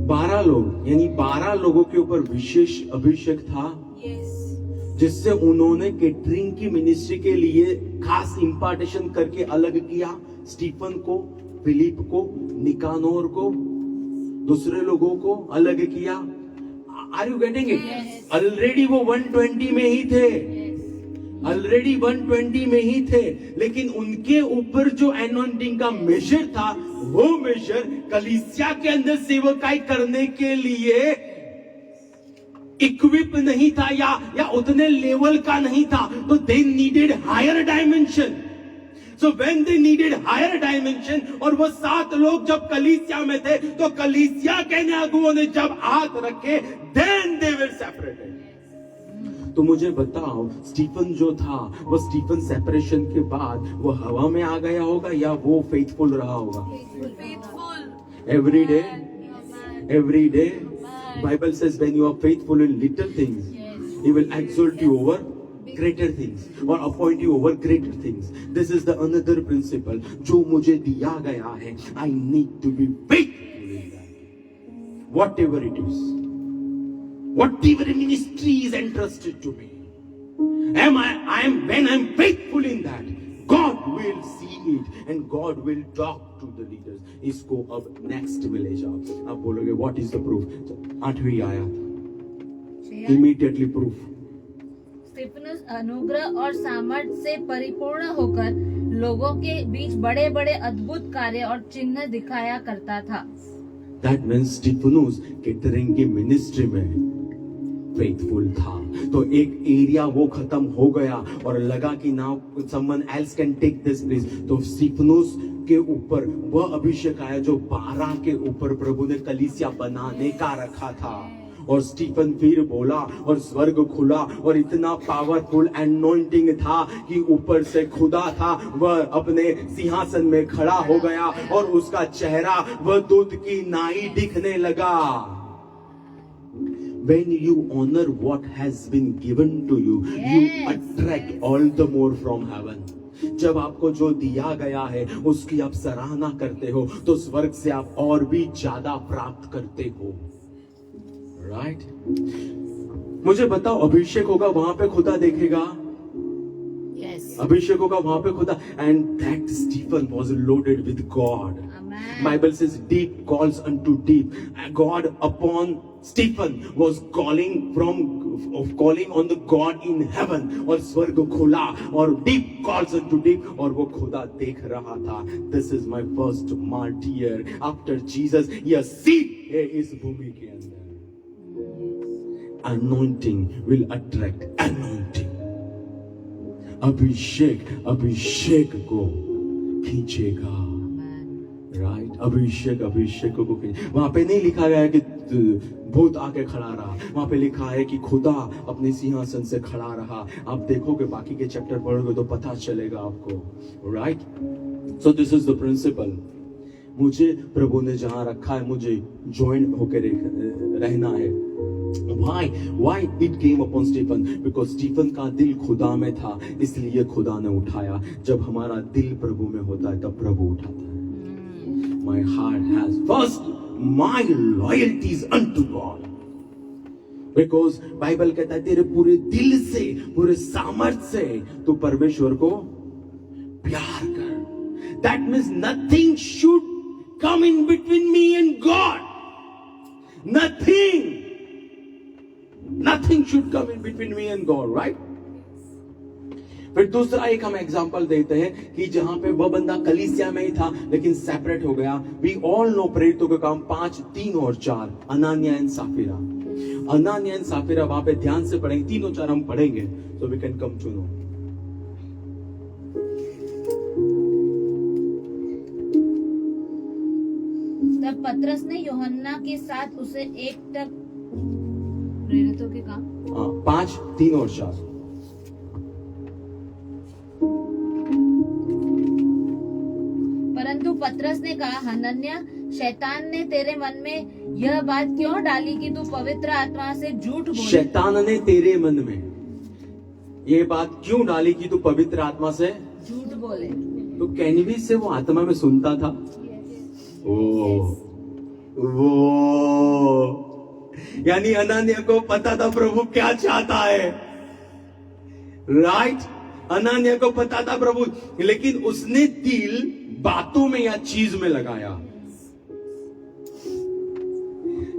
12 लोग, यानी 12 लोगों के ऊपर विशेष अभिषेक था, जिससे उन्होंने केटरिंग की मिनिस्ट्री के लिए खास इंपार्टेशन करके अलग किया. स्टीफन को, फिलिप को, निकानोर को, दूसरे लोगों को अलग किया. Are you getting it? Already वो 120 में ही थे, ऑलरेडी 120 में ही थे, लेकिन उनके ऊपर जो एनॉइंटिंग का मेजर था, वो मेजर कलीसिया के अंदर सेवकाई करने के लिए इक्विप नहीं था, या उतने लेवल का नहीं था. तो they needed higher dimension. So when they needed higher dimension, और वो 7 लोग जब कलीसिया में थे, तो कलीसिया के अगुओं ने जब हाथ रखे, देन दे वर सेपरेटेड. तो मुझे बताओ, स्टीफन जो था, वो स्टीफन सेपरेशन के बाद वो हवा में आ गया होगा, या वो फेथफुल रहा होगा? Every day. Every day. Bible says when you are faithful in little things, He will exalt you over greater things or appoint you over greater things. This is the another principle जो मुझे दिया गया है. I need to be faithful in that. Whatever it is, whatever ministry is entrusted to me, when I'm faithful in that, God will see it and God will talk to the leaders. इसको अब next में ले जाओ. आप बोलोगे what is the proof? 8वीं आयत. Immediately proof. स्तिफनुस अनुग्रह और सामर्थ्य से परिपूर्ण होकर लोगों के बीच बड़े बड़े अद्भुत कार्य और चिन्ह दिखाया करता था. That means Stephanus कैटरिंग की मिनिस्ट्री में फेथफुल था. तो एक एरिया वो खत्म हो गया और लगा कि now someone else can take this place. तो स्टीफनुस के ऊपर वह अभिषेक आया जो 12 के ऊपर प्रभु ने कलीसिया बनाने का रखा था. और स्टीफन फिर बोला और स्वर्ग खुला और इतना पावरफुल एनॉइंटिंग था कि ऊपर से खुदा था वह अपने सिंहासन में खड़ा हो गया और उसका चेहरा वह दूध की नाई दिखने लगा. When you honor what has been given to you, you attract all the more from heaven. जब आपको जो दिया गया है उसकी आप सराहना करते हो तो स्वर्ग से आप और भी ज्यादा प्राप्त करते हो. राइट? मुझे बताओ अभिषेक होगा वहां पे खुदा देखेगा. अभिषेक होगा वहां पे खुदा. And that Stephen was loaded with God. Bible says deep calls unto deep. God upon Stephen was calling on the God in heaven. और स्वर्ग खुला और deep calls unto deep और वो खुदा देख रहा था. This is my first martyr after Jesus. यह सीट है इस भूमि के अंदर. Anointing will attract anointing. अभिषेक को खींचेगा. राइट? अभिषेक को खींचे. वहां पे नहीं लिखा गया है कि भूत आके खड़ा रहा. वहां पे लिखा है कि खुदा अपने सिंहासन से खड़ा रहा. आप देखोगे बाकी के चैप्टर पढ़ोगे तो पता चलेगा आपको. Right? So this is the principle. मुझे प्रभु ने जहां रखा है मुझे ज्वाइन होकर रहना है. Why it came upon Stephen? Because Stephen का दिल खुदा में था इसलिए खुदा ने उठाया. जब हमारा दिल प्रभु में होता है तब प्रभु उठाता है. My heart has first my loyalties unto God. Because Bible कहता है तेरे पूरे दिल से पूरे सामर्थ्य से तू परमेश्वर को प्यार कर. That means nothing should come in between me and God. Nothing should come in between me and God, right? फिर दूसरा एक हम एग्जांपल देते हैं कि जहां पे वह बंदा कलीसिया में ही था लेकिन सेपरेट हो गया. वी ऑल नो प्रेरितों के काम 5, 3 और 4. अनानिया एंड साफिरा वहां पे ध्यान से पढ़ेंगे. 3 और 4 हम पढ़ेंगे so we can come to know. तब पतरस ने यूहन्ना के साथ उसे एकटक प्रेरितों के काम 5, 3 और 4. परंतु पतरस ने कहा, हनन्या, शैतान ने तेरे मन में यह बात क्यों डाली कि तू पवित्र आत्मा से झूठ बोले? शैतान ने तेरे मन में ये बात क्यों डाली कि तू पवित्र आत्मा से झूठ बोले? तो कैनवी से वो आत्मा में सुनता था. वो यानी अनानिया को पता था प्रभु क्या चाहता है. राइट? अनानिया को पता था प्रभु, लेकिन उसने दिल बातों में या चीज में लगाया.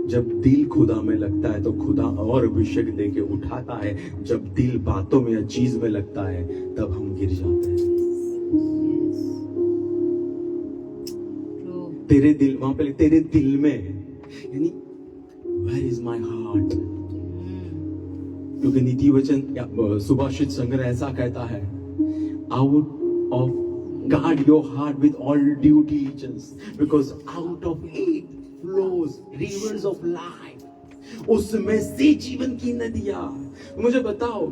जब दिल खुदा में लगता है तो खुदा और अभिषेक देके उठाता है. जब दिल बातों में या चीज में लगता है तब हम गिर जाते हैं. तेरे दिल वहां पे तेरे दिल में यानी where is my heart? क्योंकि नीति वचन या सुभाषित संग्रह ऐसा कहता है, out of guard your heart with all due diligence because out of it flows rivers of life. उसमें से जीवन की नदियां. मुझे बताओ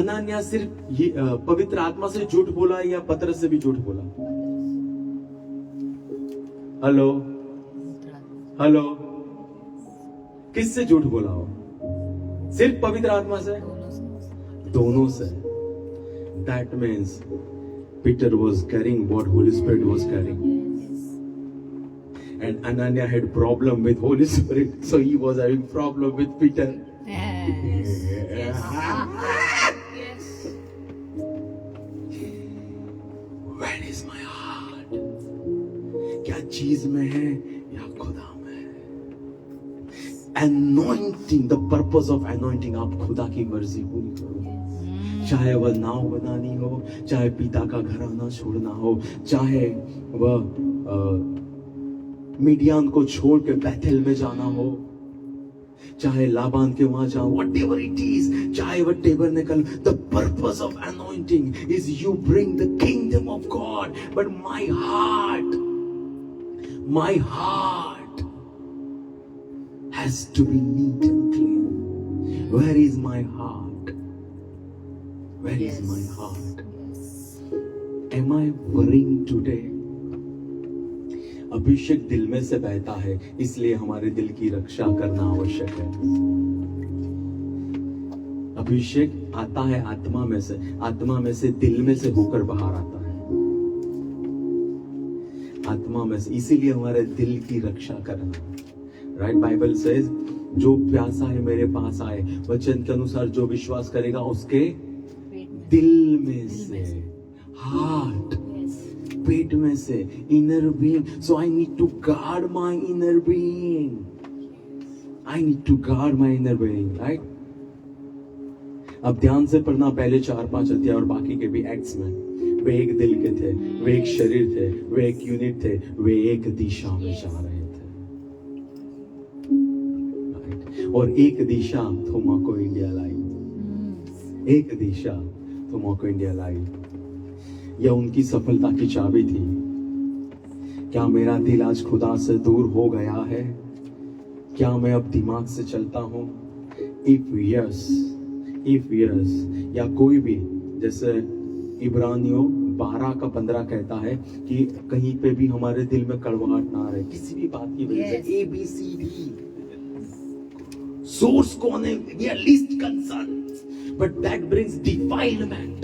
अनानिया सिर्फ ये पवित्र आत्मा से झूठ बोला या पतरस से भी झूठ बोला? हेलो? हेलो, किससे झूठ बोला हो? सिर्फ पवित्र आत्मा से? दोनों से. That means Peter was carrying what Holy Spirit was carrying. And Anania had problem with Holy Spirit, so he was having problem with Peter. Yes. Where is my heart? क्या चीज में है या खुदा में? Anointing, the purpose of anointing, आप खुदा की मर्जी पूरी करो. चाहे वह नाव बनानी हो, चाहे पिता का घराना छोड़ना हो, चाहे वह मीडियान को छोड़ के बैथेल में जाना हो, चाहे लाबान के वहां जाओ, whatever it is, चाहे वह tabernacle, the purpose of anointing is you bring the kingdom of God. But my heart has to be neat and clean. Where is my heart? Where is my heart? Am I worrying today? अभिषेक दिल में से बहता है, इसलिए हमारे दिल की रक्षा करना आवश्यक है. अभिषेक आता है आत्मा में से दिल में से होकर बाहर आता है. आत्मा में से, इसीलिए हमारे दिल की रक्षा करना. राइट, बाइबल सेज जो प्यासा है मेरे पास आए, वचन के अनुसार जो विश्वास करेगा उसके दिल में से, हार्ट, पेट में से, inner being. So I need to guard my inner being. Right. अब ध्यान से पढ़ना पहले 4-5 अध्याय और बाकी के भी एक्ट्स में. वे एक दिल के थे, वे एक शरीर थे, वे एक यूनिट थे, वे एक दिशा में जा रहे थे. राइट. और एक दिशा थोमा को इंडिया लाई. एक दिशा थोमा को इंडिया लाई. यह उनकी सफलता की चाबी थी. क्या मेरा दिल आज खुदा से दूर हो गया है? क्या मैं अब दिमाग से चलता हूं? इफ यस, या कोई भी, जैसे इब्रानियों 12:15 कहता है कि कहीं पे भी हमारे दिल में कड़वाहट ना रहे किसी भी बात की वजह से. ABCD सोर्स कौन है? We are least concerned. But that brings defilement.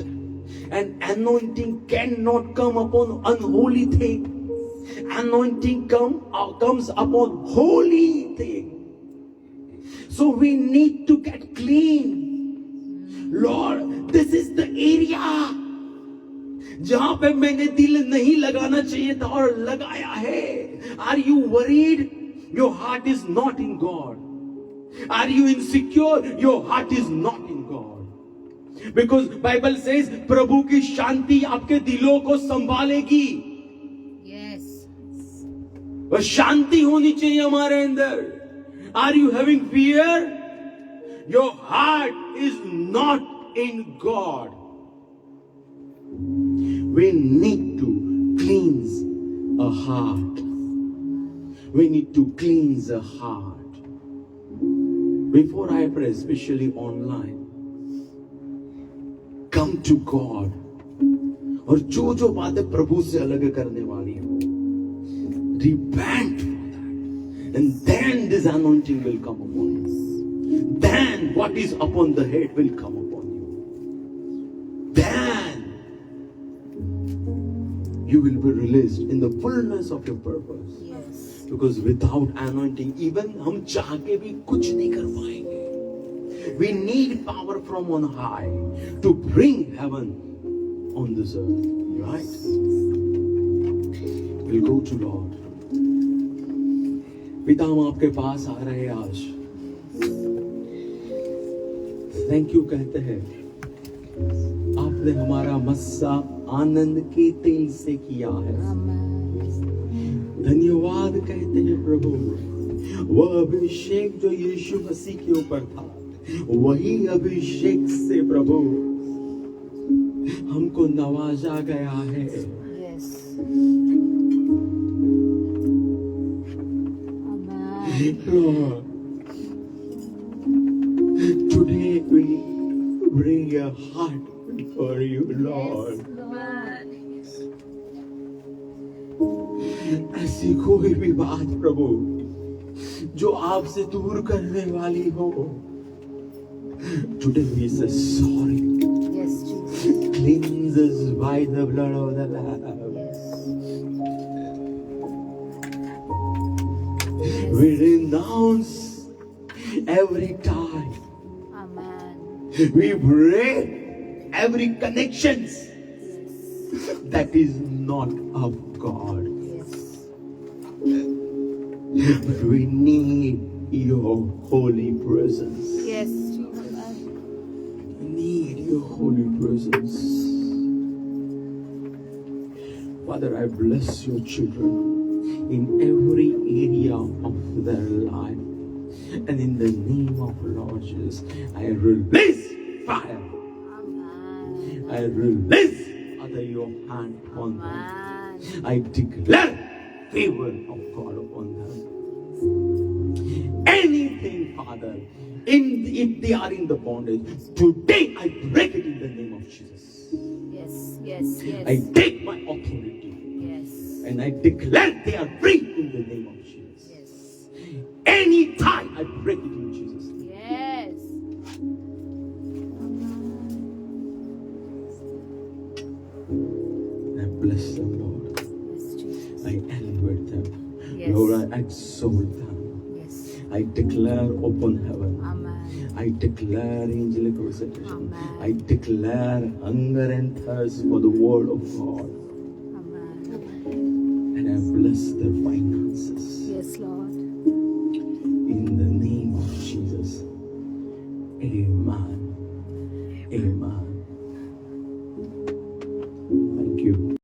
And anointing cannot come upon unholy thing. Anointing comes upon holy thing. So we need to get clean. Lord, this is the area जहां पे मैंने दिल नहीं लगाना चाहिए था और लगाया है. Are you worried? Your heart is not in God. Are you insecure? Your heart is not in God. Because Bible says प्रभु की शांति आपके दिलों को संभालेगी. Yes. वह शांति होनी चाहिए हमारे अंदर. Are you having fear? Your heart is not in God. We need to cleanse a heart. We need to cleanse a heart. Before I pray, especially online, come to God. और जो जो बातें प्रभु से अलग करने वाली हो, repent for that. And then this anointing will come upon you. Then what is upon the head will come upon you. Then you will be released in the fullness of your purpose. Yes. Because without anointing, even हम चाह के भी कुछ नहीं कर पाएंगे. We need power from on high to bring heaven on this earth. Right? We'll go to Lord. पिता, हम आपके पास आ रहे हैं आज. थैंक यू कहते हैं. आपने हमारा मस्सा आनंद के तेल से किया है. धन्यवाद कहते हैं प्रभु. वह अभिषेक जो यीशु मसीह के ऊपर था, वही अभिषेक से प्रभु हमको नवाजा गया है. Yes. Lord, today we bring a heart before you, Lord. ऐसी कोई भी बात प्रभु जो आपसे दूर करने वाली हो, today we say sorry. Yes, Jesus. Cleanse us by the blood of the Lamb. Yes. We renounce every tie. Amen. We break every connections that is not of God. Yes. But we need your holy presence. Yes. We need your holy presence. Father, I bless your children in every area of their life. And in the name of Lord Jesus, I release fire. Amen. I release under your hand upon them. Amen. I declare favor of God upon them. Anything, Father, if they are in the bondage, today I break it in the name of Jesus. Yes. Yes. Yes. I take my authority Yes. and I declare they are free in the name of Jesus. Yes. Any tie, I break it in Jesus' name. Yes. I bless them, Lord. Yes, Jesus. I elevate them. Yes. Lord, I exalt them. Yes. I declare open heaven. Amen. I declare angelic visitation. Amen. I declare hunger and thirst for the word of God. Amen. And I bless their finances. Yes, Lord. In the name of Jesus. Amen. Amen.